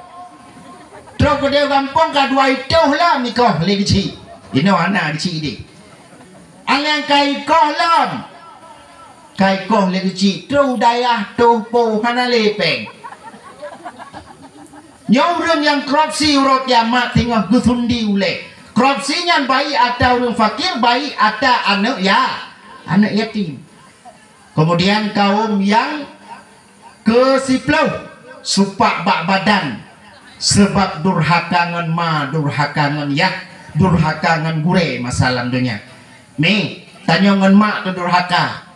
Terus ke dia kampung ka dua itu lah mikoh le kecil. Ini anak kecil ni. Alang kai koh lam. Kai koh le kecil. Terus dayah tu po hana lepeng. Nyong rung yang korupsi urut kiamat tengah gusundi ule. Korupsinya baik atau orang fakir, baik atau anak anak yatim. Kemudian kaum yang ke-10 supak bak badan sebab durhakangan durhakangan durhakangan gure masalah dunia. Ni tanya ngan mak tu durhaka.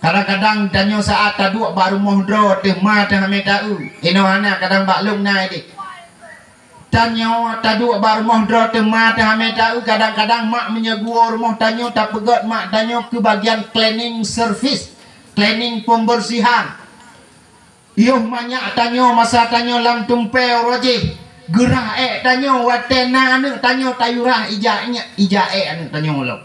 Kadang-kadang tanya saat taduk baru mohdro teh ma teh ame tahu. Ino anak kadang bak lung nai di. Tanya taduk baru mohdro teh ma teh ame tahu. Kadang-kadang mak menyegur rumah tanya tak pegat mak tanya ke bagian cleaning service, cleaning pembersihan. Yuh banyak tanya masa tanya lam tumpel roji gerah tanya watena anu tanya tayurah ija anu tanya lo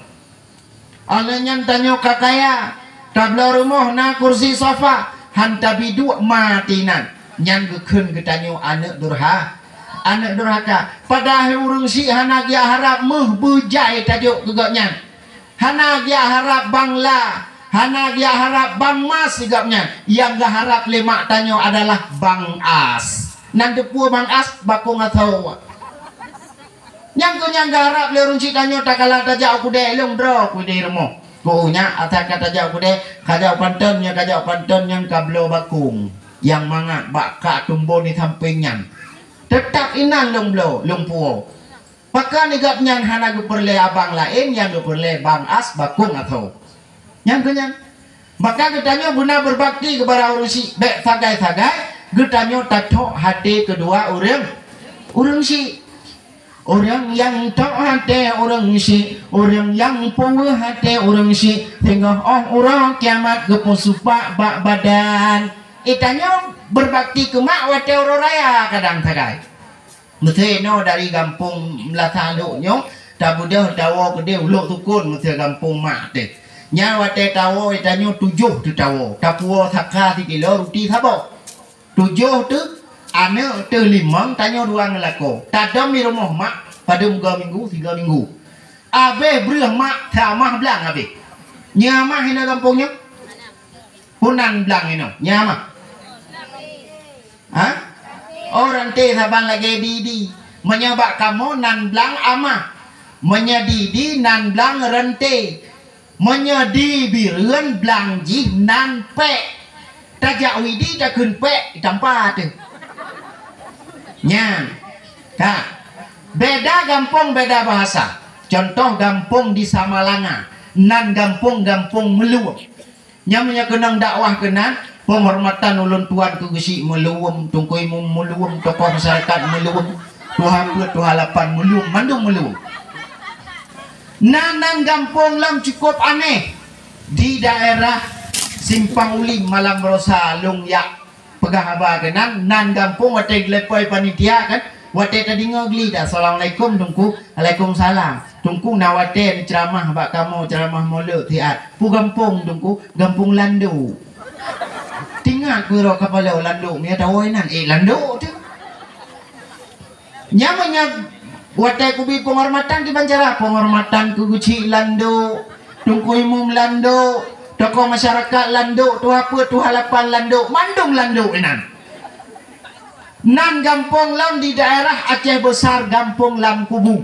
alanya tanya kakaya tabla rumah na kursi sofa hanta bidu matinan nyan gekun getanya anak durhaka padahal urang si hana dia harap meh bujai tajuk gegaknya hana dia harap bangla hana dia harap bang mas sigapnya yang gak harap lemak tanya adalah bang as nanti pua bang as bakung atau yang tu yang gak harap lerung tanya tak kalah tajak aku deh lung bro aku deh remo kunya atas kata tajak aku deh kajak panten yang kablo bakung yang mangat baka tumbuh di sampingnya tetap inan lung blo lung puo pakai nigapnya hana guperle abang lain yang guperle bang as bakung atau yang kenyang maka getanya guna berbakti kepada orang si baik sagai-sagai getanya tatok hati kedua orang si orang yang tok hati orang si orang yang puas hati orang si tengah orang kiamat gepusupak bak badan itanya berbakti ke mak wate orang raya kadang sagai mesti no dari kampung Melataluknya tabudah dawa gede uluk tukun mesti kampung mak teh nyawa teh tawo itanyo 7 tu tawo tapuo thaka 3 kilo ruti thabo 7 tu ane tu 5 tanyo 2 ngelako tadam mi rumah mak pada 3 minggu abe breuh mak thamah blang abe nyamah hina kampungnya punan blang ino nyamah orang teh saban lagi didi menyabak kamu nan blang amah menyadidi nan blang rente menyedi bireun blangji nan pe tajak widi tak kun pe tempat tu nya tak beda kampung beda bahasa contoh kampung di Samalanga nan kampung meluwem nyamanya kenang dakwah kenan penghormatan ulun tuan ke gesi meluwem tungkui meluwem tokoh masyarakat meluwem Tuhan 28 meluwem mandung meluwem nanan kampung lam cukup aneh di daerah Simpang Uling Malang Rosa Lungyak pegah haba kenan nan kampung wate glepoi panitia kan wate tadi ngogli dah assalamualaikum tungku waalaikumsalam tungku nawate ceramah bak kamu ceramah mulut tiat pu kampung tungku kampung Landu tinggal ku ro kepala Landu mi tahu nan Landu tu nyamanya watai kubi penghormatan di Banjara penghormatan ku guci Landu tungku imum Landu tokoh masyarakat Landu tu apa tu halapan Landu mandung Landu inan nan kampung lam di daerah Aceh Besar kampung Lam Kubu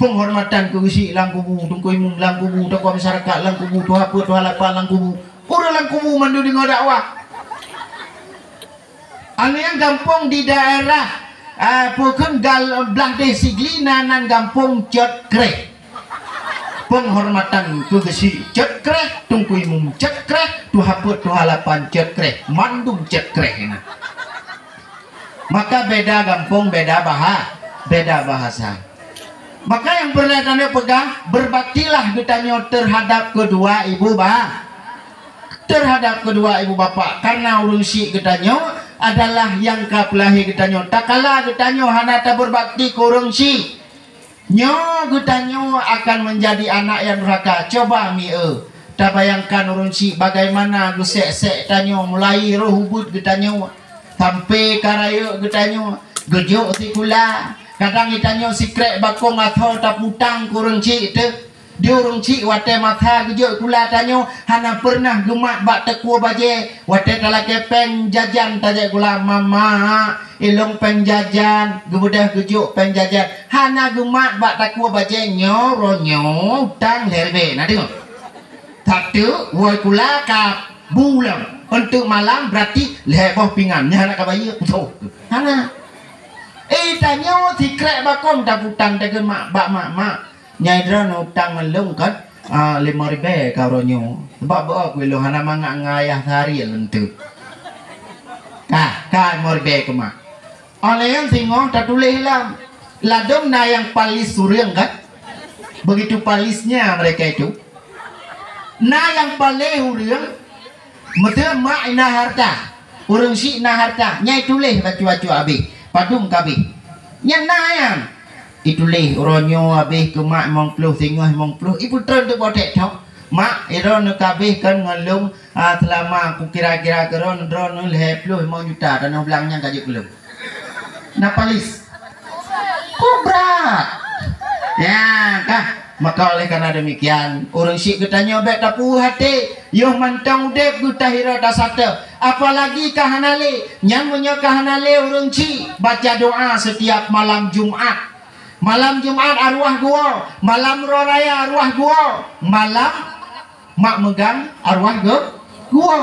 penghormatan ku guci Lam Kubu tungku imum Lam Kubu tokoh masyarakat Lam Kubu tu apa tu halapan Lam Kubu ura Lam Kubu mandu di ngodakwah anu yang kampung di daerah pukun gal belah deh sigli nanan kampung Cet Kreh penghormatan ku gesi Cet Kreh tungku imum Cet Kreh tu haput tu halapan Cet Kreh mandung Cet Kreh ini maka beda kampung beda bahasa maka yang berlainan pegang berbaktilah kitanya terhadap kedua ibu bapak karena urusi kitanya adalah yang kapelahi getanyo tak kalah getanyo hanata berbakti kurung si nyo getanyo akan menjadi anak yang durhaka coba Tak bayangkan urang si bagaimana gesek-sek tanyo mulai roh hubut ke tanyo sampai karaya ke tanyo gejuk si kula kadang itanyo sikrek bakong atau tak putang kurang cik te dia urang cik wate mata gejuk kula tanyo hana pernah gemak bak tekua baje wate kala kepeng jajan tajak kula mama ilong peng jajan gebudah gejuk peng jajan hana gemak bak tekua baje nyo utang lerbe nah tengok tak tu woi kula ka bulan untuk malam berarti leboh pingannya anak kabayi tu hana tanyo sikrek bakong tak putang tak mak bak mak nyai drone utang melung kan 5,000 karonyo sebab aku lo hana mangak ngayah hari lentu ka 5,000 ke mak oleh yang singo tak tulis lah ladom na yang palis surang kan begitu palisnya mereka itu na yang paling urang mete mak ina harta urang si na harta nyai tulis bacu-bacu habis padung kabeh nyana yang itulah oronyo habis ke mak mong puluh tengah mong puluh ibu tren tu bodek tau mak iron kabeh kan ngalung selama aku kira-kira keron drone leh puluh 5 juta tanah belangnya kajuk belum napalis berat ya kah maka oleh karena demikian orang syik ketanya bek tapu hati yoh mantang udep gutahira dasata apalagi kahanale nyamunya kahanale orang syik baca doa setiap malam Jumat arwah gua malam roraya arwah gua malam mak megang arwah gua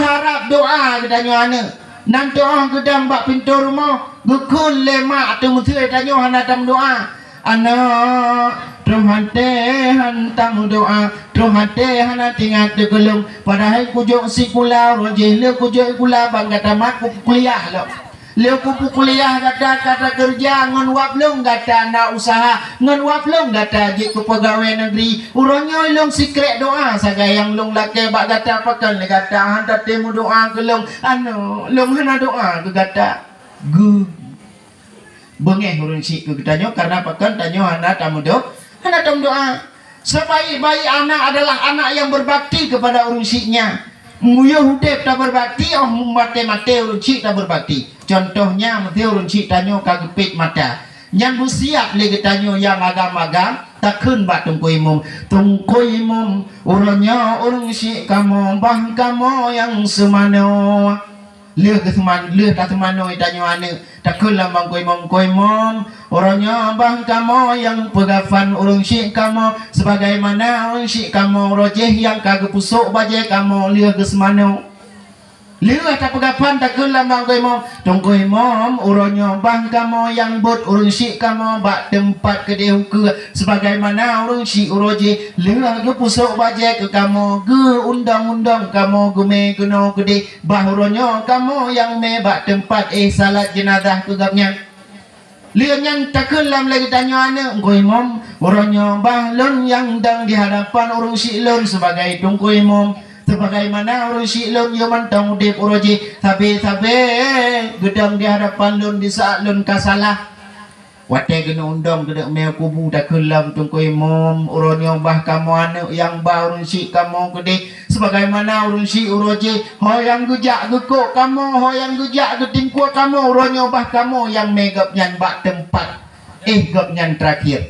harap doa ketanya ana nan doa gedang bak pintu rumah gukul lemak tu musuh tanya hana tam doa anak Trohate hantang doa Trohate hana tingat degelung padahal kujuk si kula rojeh le kujuk kula bangga tamat kuliah lo le kuliah kata kerja ngon waplung kata na usaha ngon waplung kata je ku pegawai negeri uronyo ilung sikrek doa saga yang lung lake bak kata pakan le kata hanta temu doa kelung anu lung hana doa ke kata gu bengeh urun si ke tanyo karena pakan tanyo hana tamu doa sebaik-baik anak adalah anak yang berbakti kepada urun siknya nguyuh hudep tak berbakti mate urun sik tak berbakti contohnya mati urun sik tanyo kagepit mata yang busiap le tanyo yang agam-agam tak kun bak tungkui mum urunnya urun sik kamu bah kamu yang semano leh ke semano itanyo ane takun lambang koi mom orangnya bang kamu yang pegafan urung syik kamu sebagaimana urung syik kamu rojeh yang kagak pusuk baje kamu leh ke semano leh tak pegafan takun lambang koi mom orangnya bang kamu yang bot urung syik kamu bak tempat kedeh ke sebagaimana urung syik rojeh leh ke pusuk baje ke kamu ge undang-undang kamu gume keno kedeh bahuranya kamu yang me bak tempat salat jenazah ke gapnya lianyan takun lam lagi tanya ana koi mom orangnya bah lon yang dang di hadapan urung syik lon sebagai tungkoi mom sebagaimana urung syik lon yo mantang udip uroji tapi gedang di hadapan lon di saat lon kasalah wate kena undang kena meo kubu dak kelam tungkoi mom uronyo bah kamu anak yang bah urung syik kamu gede sebagaimana urung syik uroji hoyang gejak gekok kamu hoyang gejak getingkua kamu uronyo bah kamu yang megap nyan bak tempat gap nyan terakhir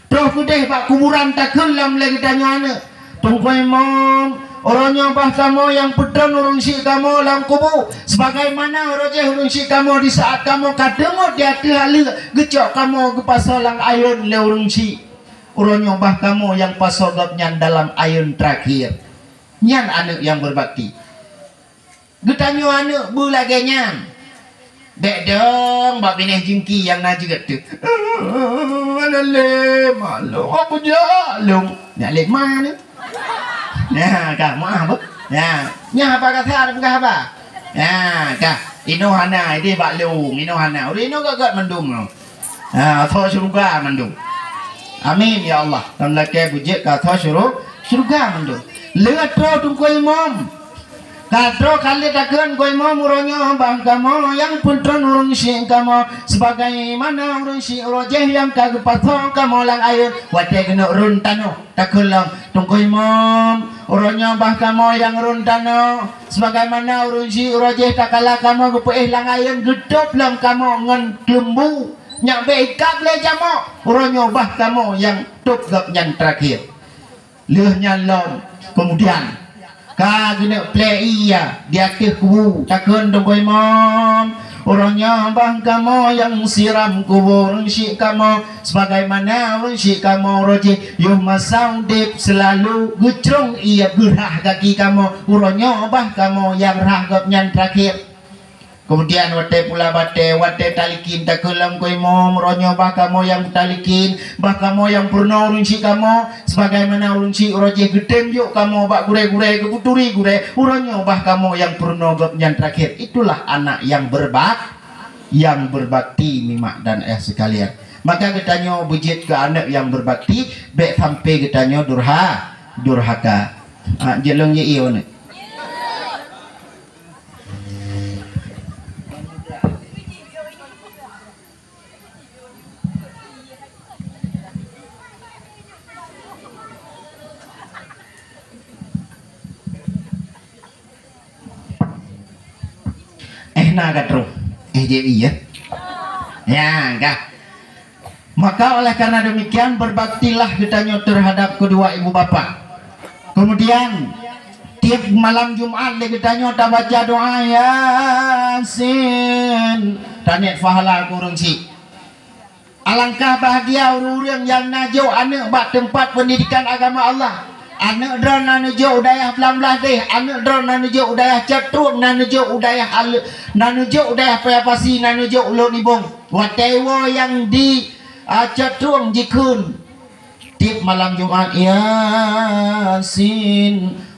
terus gede bak kuburan tak kelam lagi tanya anak tungkoi mom orangnya bah kamu yang pedon urung syik kamu dalam kubu sebagaimana orangnya urung syik kamu di saat kamu kademu di hati halu gecok kamu ke pasolang ayun le urung syik orangnya bah kamu yang pasogap nyan dalam ayun terakhir nyan anak yang berbakti getanyo anak bu lagi nyan dek dong bak bineh jengki yang na juga tu mana le malu aku jalung nak le mana nah kah maaf ya nya apa kata ada apa ya kah ino hana ini bak lung ino hana ino gak mendung lo tho surga mendung amin ya Allah dan laki bujik ka tho surga mendung legat tro tungkoi mom Kadro kali takkan koi mau muronyo bang kamu yang puntron urung si kamu sebagaimana urung si urojeh yang kagak patho kamu lang ayun wate kena runtano takulang tungkoi mom uronyo bang kamu yang runtano sebagaimana urung si urojeh takala kamu gupueh lang ayun gedop lang kamu ngan kelembu nyak beikap le jamo uronyo bah kamu yang tuk gap yang terakhir lehnya lom kemudian kagina play iya dia kubu takun dongkoi mom orangnya bang kamu yang siram kubur si kamu sebagaimana si kamu roji yuh masau dip selalu gucrong iya gerah kaki kamu orangnya bang kamu yang rahgap nyan terakhir. Kemudian wate pula bate wate talikin takulam koi mom ronyo bah kamu yang talikin bah kamu yang purno urunci kamu sebagaimana urunci urojeh gedem yuk kamu bak gure-gure kebuturi gure uronyo bah kamu yang purno yang terakhir. Itulah anak yang berbakti mimak dan sekalian. Maka kitanya bujit ke anak yang berbakti bek sampai kitanya durhaka jelong ye iyo nih. Nah katro jadi ya enggak. Maka oleh karena demikian berbaktilah kitanya terhadap kedua ibu bapak. Kemudian tiap malam Jumat kitanya tak baca doa Yasin tanet fahala kurung si. Alangkah bahagia orang yang najo anak bak tempat pendidikan agama Allah. Anak drone nanujo udayah belah deh, anak drone nanujo udayah catruk, nanujo udayah nanujo udayah payapasi, nanujo ulo nibong. Watewo yang di catruk jikun. Tip malam Jumat Yasin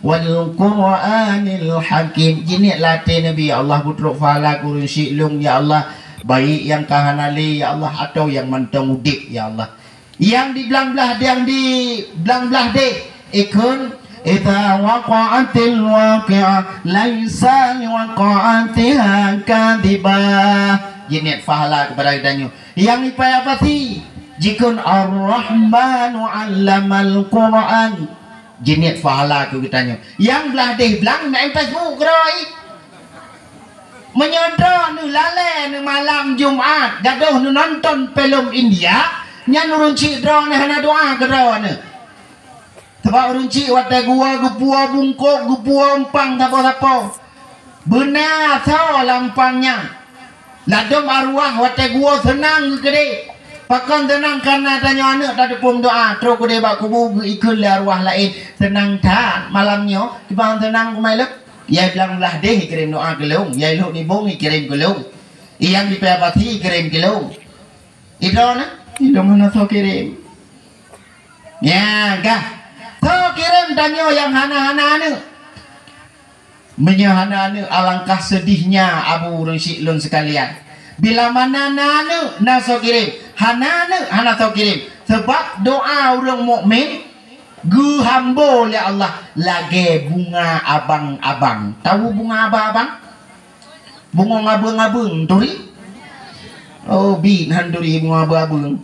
wal Qur'anil Hakim. Jini latih Nabi Allah putruk fala kurun syi'lung ya Allah. Baik yang kahanali ya Allah atau yang mentang udik ya Allah. Yang di belah yang di belah deh. Ikun idza waqa'atil waqi'ah laisa liwaqa'atiha kadhibah. Jinit fahala kepada kitanya yang ipayapati jikun ar-rahmanu 'allamal Qur'an. Jinit fahala ke kitanya yang belah deh belang nak Facebook roi menyodro nu lale nu malam Jumat gaduh nu nonton film India nya nurun cik dro hana doa kedro ne. Sebab runci wate gua gupua bungkuk gupua empang tapo-tapo benar tau lampangnya ladom arwah wate gua senang gede pakan tenang karena tanya anak tadi pun doa terus gede bak kubu ikut arwah lain senang tak malamnya kibang tenang kumailek ya bilang lah deh kirim doa gelung ya lu nibung kirim gelung yang dipayapati kirim gelung itu na itu mana tau kirim ya enggak. Tuh kirim danyo yang hana-hana anu menyahana anu alangkah sedihnya abu runsiklun sekalian bila mana nanu naso kirim hana so kirim sebab doa orang mukmin gu hambo ya Allah lagi bunga abang-abang tahu bunga abang-abang bunga ngabung-ngabung turi oh bin handuri bunga abang-abang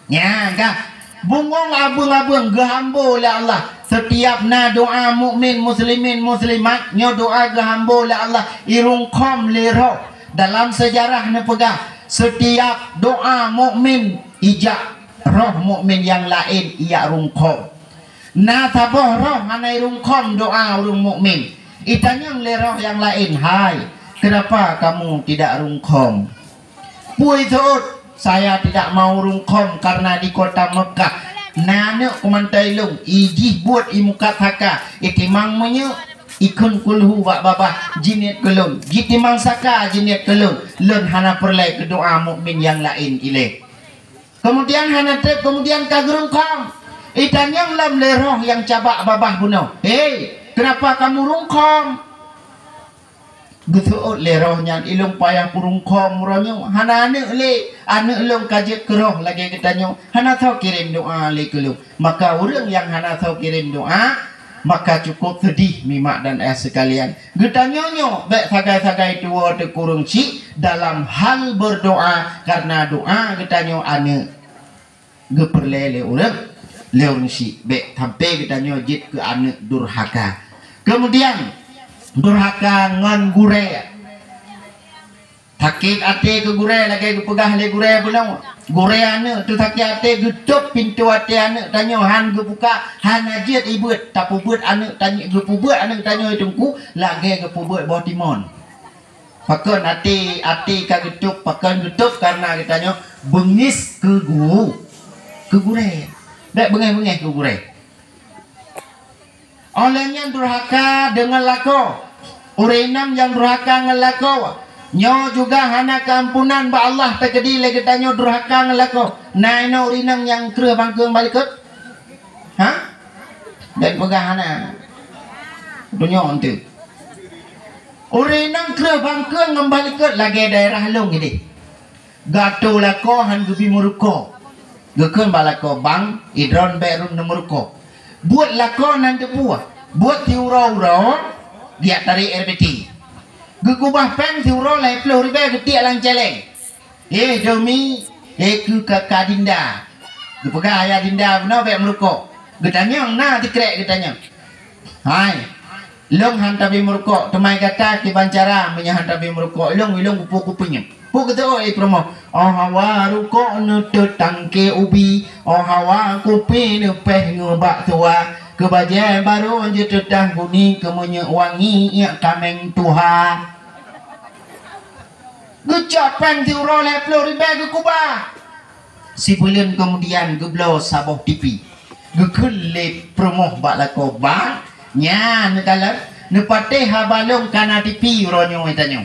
ya enggak bungong abung-abung gehambo oleh Allah setiap na doa mukmin muslimin muslimat nyo doa gehambo oleh Allah irungkom lero dalam sejarah ne pegah setiap doa mukmin ijak roh mukmin yang lain ia rungkom na taboh roh ana irungkom doa urung mukmin itanyang lero yang lain hai kenapa kamu tidak rungkom pui tuut saya tidak mau rungkom karena di kota Mekah nana kumantai lung ijih buat imukat haka itimang menye ikun kulhu bak babah jinit kelun gitimang saka jinit kelun lun hana perlai ke doa mukmin yang lain ile kemudian hana trip kemudian kagurungkom itan yang lam leroh yang cabak babah bunuh hei kenapa kamu rungkom betul lerohnya ilung payah purungkom ronyo hana ane le ane ilung kajet keroh lagi kitanya hana tahu kirim doa le kelung maka orang yang hana tahu kirim doa maka cukup sedih mimak dan sekalian. Getanyonyo baik sagai-sagai tua tekurung cik dalam hal berdoa, karena doa getanyo ane geperlele urep leun si baik sampai getanyo jit ke ane durhaka. Kemudian durhaka ngan gure, sakit ate ke gure lagi pegah le gure pulang gure ane tu sakit ate getup pintu ate ane tanyo han ge buka han ajet ibut tapu buat ane tanyo ge pubut ane tanyo tungku lagi ge pubut bawah timon pakan ate ka getup pakan getup karena tanyo bengis ke gure dak bengeh-bengeh ke gure. Olehnya durhaka dengan lako urenam yang durhaka ngelako nyo juga hana kampunan ba Allah tekedi lagi tanyo durhaka ngelako naino urinang yang kreh bangkeung balik ha dan pegahana dunyo onte urinang kreh bangkeung ngembalik lagi daerah long ini gato lako han gubi muruko gekeun balako bang idron berun muruko buat lako nanti buat tiuro-uro dia tarik RBT gugubah peng tiuro lai puluh ribu gede alang celeng demi ku kakak dinda gupega ayah dinda benar baik merukok gedanyang na dikrek gedanyang hai long hantabi merukok temai kata ki bancara menyahantabi merukok long kupu-kupunya puk tu promo oh hawa rukok nu tetangke ubi oh hawa kupi nu peh ngubak tua kebajian baru je tetang guni kemunya wangi ya kameng tuha gecapan tiuro le puluh ribu ke kubah si bulan kemudian geblo saboh tipi gekele promo bak lako bang nya negala nepate habalong kana tipi ronyo itanyo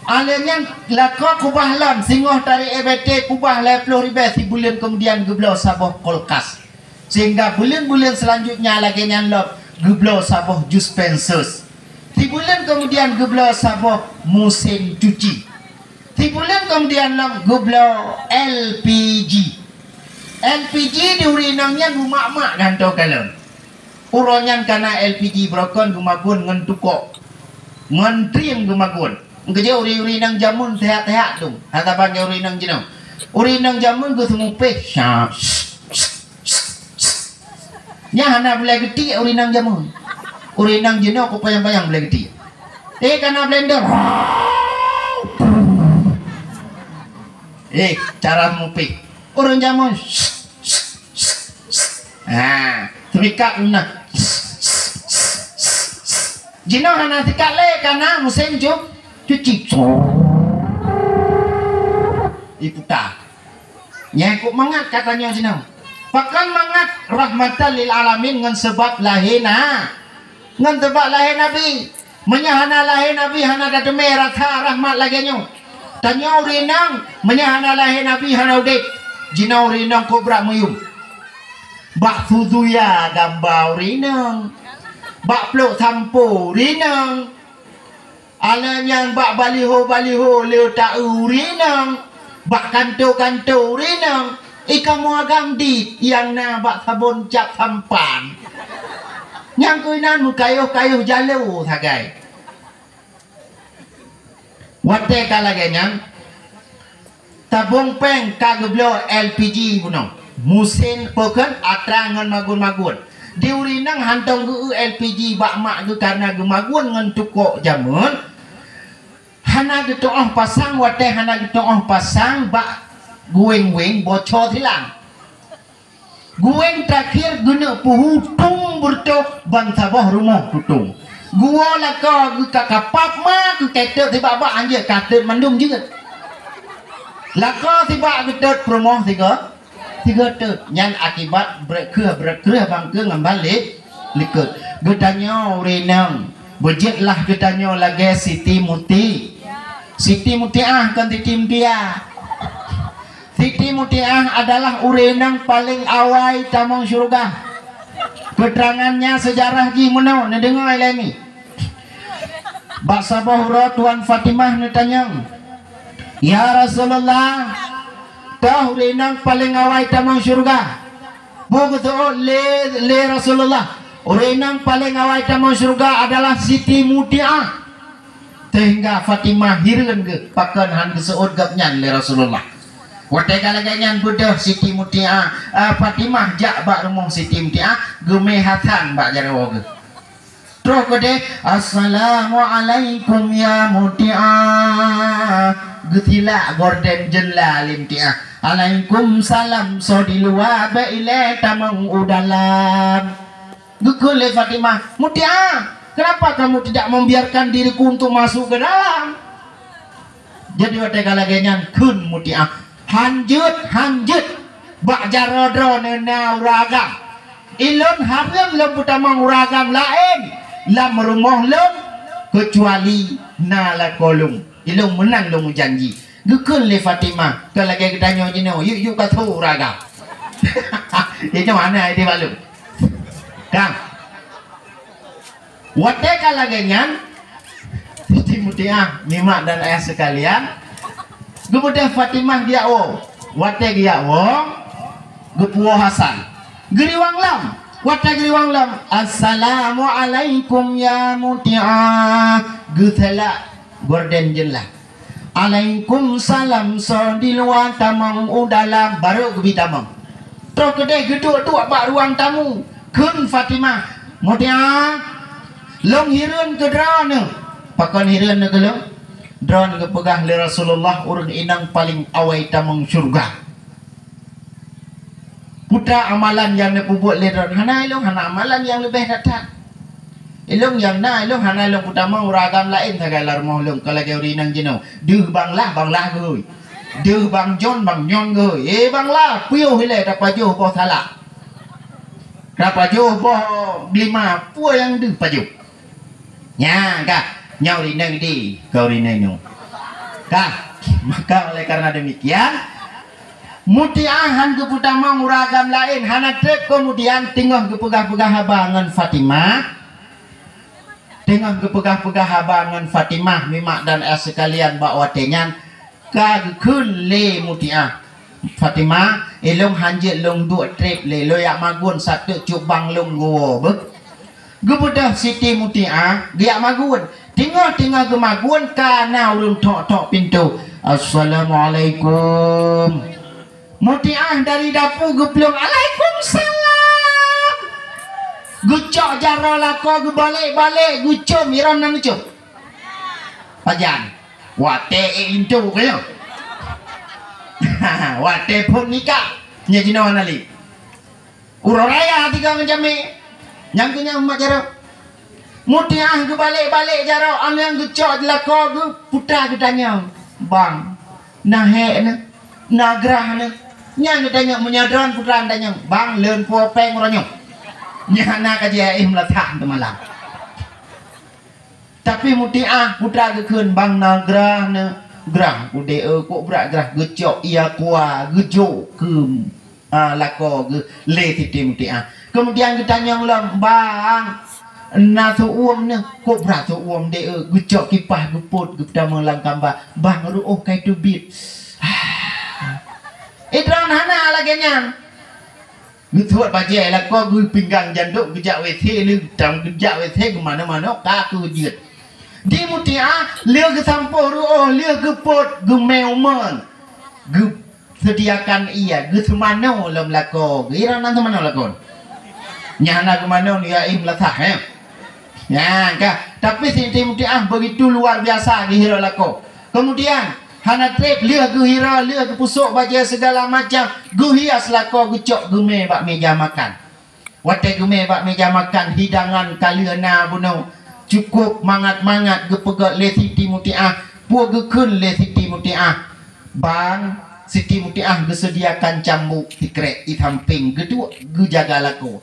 alenya lako kubah lam singoh tarik EBT kubah le puluh ribu si bulan kemudian geblo saboh kulkas sehingga bulan-bulan selanjutnya lagi nyanlop geblo saboh jus pensus. Di bulan kemudian geblo saboh musim cuci. Di bulan kemudian lam geblo LPG. LPG diurinangnya gumak-mak ganto kalon. Uronyan karena LPG brokon gumagun ngentukok. Ngentrim gumagun. Ngkeje urinang jamun tehat-tehat tu. Hatapan ke urinang jenau. Urinang jamun gue sumupeh. Nya hana boleh geti urinang jamun. Urinang jenau aku payang-payang boleh geti. Karena blender. Cara mupik. Urun jamun. Terikat guna. Jenau hana tikat le karena musim cuci. Iputa. Nya aku mangat katanya jenau. Pakan mangat rahmatan lil alamin ngan sebab lahina ngan sebab lahir nabi menyahana lahir nabi hana dademe rata rahmat lagenyo tanya urinang menyahana lahir nabi hana udik jina urinang kobra muyum bak suzuya gamba urinang bak pluk sampo urinang alanya bak baliho leo tak urinang bak kanto urinang ika muagam di yang na bak sabun cap sampan yang kuinan mu kayuh jalu sagai wate kalagenya tabung peng kageblo LPG buno musin poken atrangan magun diurinang hantong gu LPG bak mak gu karena gemagun ngan tukok jamun hana getoong pasang wate hana getoong pasang bak gueng bocor hilang gueng terakhir guna puhutung bertok bangsa bawah rumah tutung gua laka kakapap mah ketet tiba bak anjir katet mandum juga laka tiba ketet promoh tiga tet nyan akibat berkerah bangke ngambalik likut gedanya urenang bejitlah gedanya lagi Siti Muti kan titim dia Siti Mutiah adalah urenang paling awal tamang syurga. Keterangannya sejarah gimana? Nedengar ini. Bak Sabah Tuan Fatimah netanyang. Ya Rasulullah, tahu urenang paling awal tamang syurga. Begitu le Rasulullah. Orang yang paling awal tamu surga adalah Siti Muti'ah. Sehingga Fatimah hirun ke pakan han ke seud gapnyan le Rasulullah. Watai kalaganya budak Siti Muti'ah, Fatimah jak bak rumong Siti Muti'ah, gemehatan bak jarawa ke. Terus kode, Assalamualaikum ya Muti'ah, getila gorden jela limti'ah. Alaikum salam so di luar baile tamang udalam. Gekule Fatimah, Muti'ah, kenapa kamu tidak membiarkan diriku untuk masuk ke dalam? Jadi watai kalaganya kun Muti'ah. Hanjut bak jarodro nena uragam ilon haram lem putamang uragam lain lam rumah lem kecuali nala kolung ilong menang long janji gekun le Fatimah kalau lagi kita nyo jino yuk kata uragam itu mana itu balu kang watai kalagenyan Muti'ah Mima dan ayah sekalian. Kemudian Fatimah dia wate dia gepuo Hasan geriwang lam wate geriwang lam Assalamualaikum ya Muti'ah getela gorden jela alaikum salam so di luar tamang udalam baru gebi tamang terus kedai geduk bak ruang tamu kun Fatimah Muti'ah long hirun ke drone pakan hirun ke long drone kepegah le Rasulullah urun inang paling awai tamang surga. Putra amalan yang dibuat le drone hana ilong hana amalan yang lebih datang. Ilong yang na ilong hana ilong utama uragam lain tagalar mau ilong kalau kau rinang jino. Duh banglah goi. Duh bang John goi. Banglah piu hile dapat jauh boh salah. Dapat jauh boh lima puo yang duh paju. Nya kah? Nyau rinang di kau rinang nyu kah maka oleh karena demikian Muti'ahan ke putama uragam lain hana trek kemudian tinggal ke pegah-pegah habangan Fatimah tinggal ke pegah-pegah habangan Fatimah Mima dan sekalian bawa tenyan kagkun le Muti'ah Fatimah elong hanjit long dua trip le loyak magun satu cubang long go gebudah Siti Muti'ah dia magun tinggal kemaguan karena ulun tok pintu. Assalamualaikum. Muti'ah dari dapur geplung. Waalaikumsalam. Gucok jaro lako balik gucum iron nan gucum. Pajan. Wate itu kaya. Wate pun nikah. Nya jino anali. Uroraya tiga macam ni. Yang kena umat jaro. Muti'ah ke balik jaro am yang gecok lako ke putra ke tanya bang nahe nagrah nya tanya menyadran putra tanya bang len po peng ronyo nya na ka je melatak malam tapi Muti'ah putra ke keun bang nagrah grah ude ko brak grah gecok ia kuah gejo ke lako ke le Siti Muti'ah kemudian ditanya ulang bang na tu uam ne ko bra tu uam de gecok kipah geput geptama langkamba bang ru kai tu bit idran hana lagenya gituat baje la ko gu pinggang janduk gejak wethe le dam gejak wethe ke mana-mana ka ku jiet di Muti'ah le ke sampo ru le geput gemeuman ge sediakan ia ge semano lam lako iran nan semano lakon nyana ke mana ni ya im latah ya kah tapi Siti Muti'ah begitu luar biasa di hira lako kemudian hana trip lia ke hira lia ke pusuk baja segala macam gu hias lako gucok gume bak meja makan wate gume bak meja makan hidangan kaliana buno cukup mangat-mangat ge pegat le Siti Muti'ah pu gekun le Siti Muti'ah bang Siti Muti'ah gesediakan cambuk tikrek di samping geduk ge jaga lako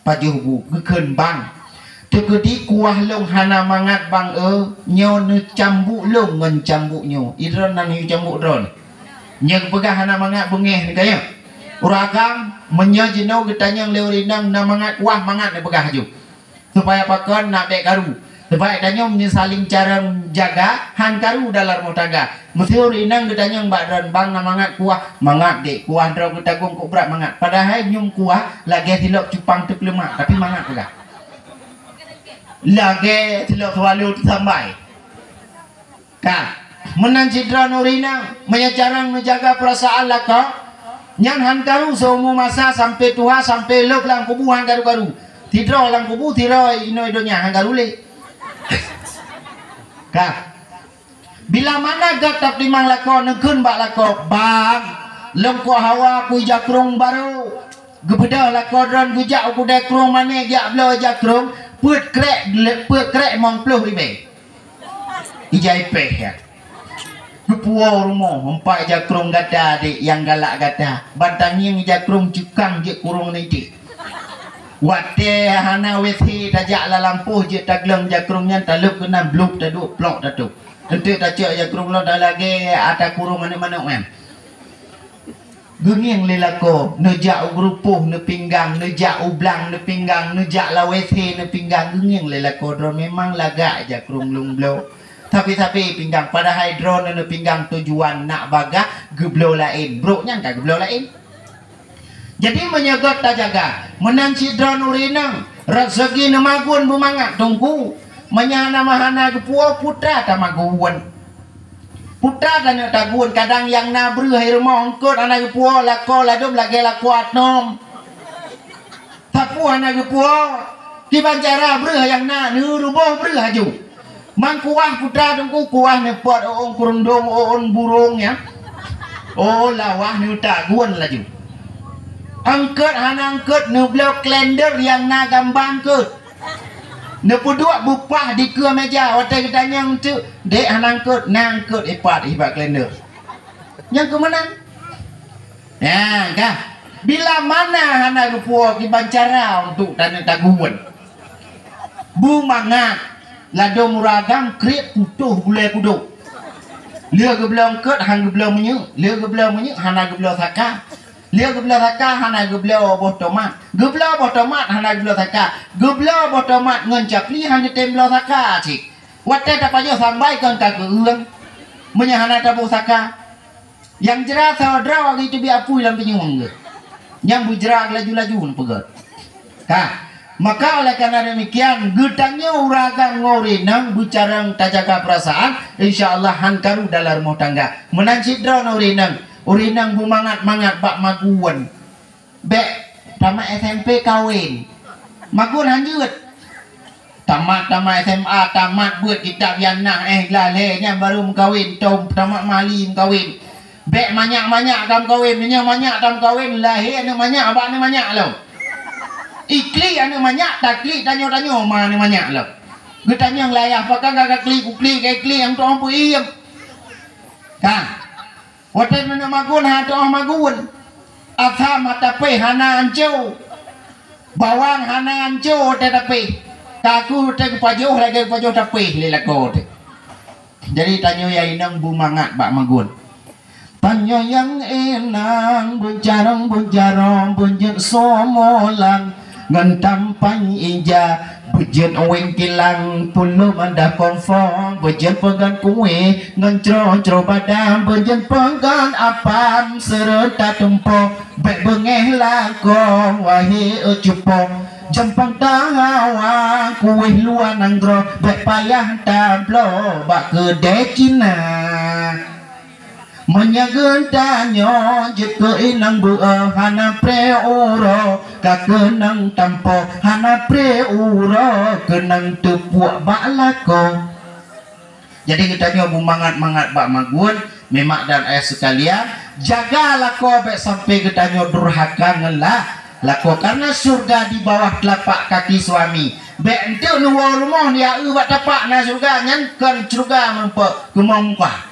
pajuh bu gekun bang tegedi kuah long hana mangat bang nyo ne cambuk long ngan cambuk nyo idron nan yu cambuk dron nyeg pegah hana mangat bengeh ni kaya uragam menyo jino getanyang leurinang na mangat wah mangat ne pegah ju supaya pakon nak bek garu Lepas tanya saling cara jaga han karu dalam rumah tangga. Mestiur inang ditanya mbak dan bang na mangat kuah mangat dek kuah draw kita gong kok berat mangat. Padahal nyum kuah lagi tilok cupang tu lemak tapi mangat juga. Lagi tilok walu sampai. Kah menan cidra nurina menyajarang menjaga perasaan laka nyan han karu semua masa sampai tua sampai lok lang kubu han karu tidra lang kubu tidra ino idonya han karu le. Kah bila mana gatap limang lako nekun bak lako bang lengko hawa ku jakrung baru gebedah lako dron gujak ku dekrung mane jak blo jakrung put krek mong pluh ibe ijai peh ya kepuau rumah empat jakrung gada dik yang galak gada bantang yang jakrung cukang je kurung ni dik wate hana wethi tajak la lampuh je tagleng jakrungnya taluk kena bluk taduk plok taduk nanti tajak jakrung lo dah lagi ada kurung mana-mana kan genging lelako nejak urupuh ne pinggang nejak ublang ne pinggang nejak la wethi ne pinggang genging lelako drone memang lagak jakrung lung blok tapi pinggang pada hidron ne pinggang tujuan nak baga geblo lain broknya kan geblo lain. Jadi menyegot tak jaga menan cidra nurinang rezeki nemagun bumangat tunggu menyana mahana kepuau putra tamaguan putra dan tagun kadang yang nabru hai rumah ongkot anak kepuau lako ladum lagi lako atnom tapu anak kepuau di bancara bru yang na nuruboh bru haju mangkuah putra tunggu kuah nepot on kurundung on burung ya oh lawah nu tagun laju angkut hana angkut nu blok kalender yang na gambang ke nu puduk bupah di ke meja wate ketanya tu dek hana angkut na angkut ipat ibat kalender yang kemenang ya kah bila mana hana rupuo ki bancara untuk tanya taguan bu mangat lado muragam krip kutuh gulai kuduk lia geblong angkut hang geblong menyu lia geblong menyu hana geblong saka lia gebla thaka hana gebla boh tomat gebla boh tomat hana gebla thaka gebla boh tomat ngan capli hana tembla thaka cik wate tak pajo sampai kan tak geung menyahana tabu thaka yang jerah saudara waktu itu biapui lam penyung ge yang bujra laju-laju pegat kah maka oleh karena demikian gedangnya uragang ngorinang bicara tajaga perasaan insyaallah hankaru dalam rumah tangga menan cidra ngorinang urinang bumangat-mangat bak maguan bek tamat SMP kawin magun hanjut tamat SMA tamat buat kitab yanah lalenya baru mengkawin tamat mali mengkawin bek manyak-manyak tam kawin manyak tam kawin lahir anu manyak abak anu manyak lo ikli anu manyak takli tanyo-tanyo mana manyak lo getanya yang layah apakah gak kli kli yang tu ampu iem kan wate mana magun hatu magun atha matape hana anco bawang hana anco tetapi kaku te pajoh lagi pajoh tapi lelako te jadi tanyo ya inang bumangat bak magun tanyo yang enang bunjarong bunjet somolan ngan tampan ija bujet oweng kilang puluh manda konfong bujet pegan kue ngan cro badam bujet pegan apam serta tumpo bek bengeh lako wahi ucupo jempang tahawa kue luar nanggro bek payah tablo bak kedai Cina menyagun tanyo jika inang buah hana preuro kakenang tampo hana preuro kenang tepuak balako jadi kita nyobu mangat bak magun memak dan ayah sekalian jaga lako bek sampai kita durhaka ngelah lako karena surga di bawah telapak kaki suami bek ente nuwa rumah dia ubat tapak na surga nyankan surga mempak kemampuan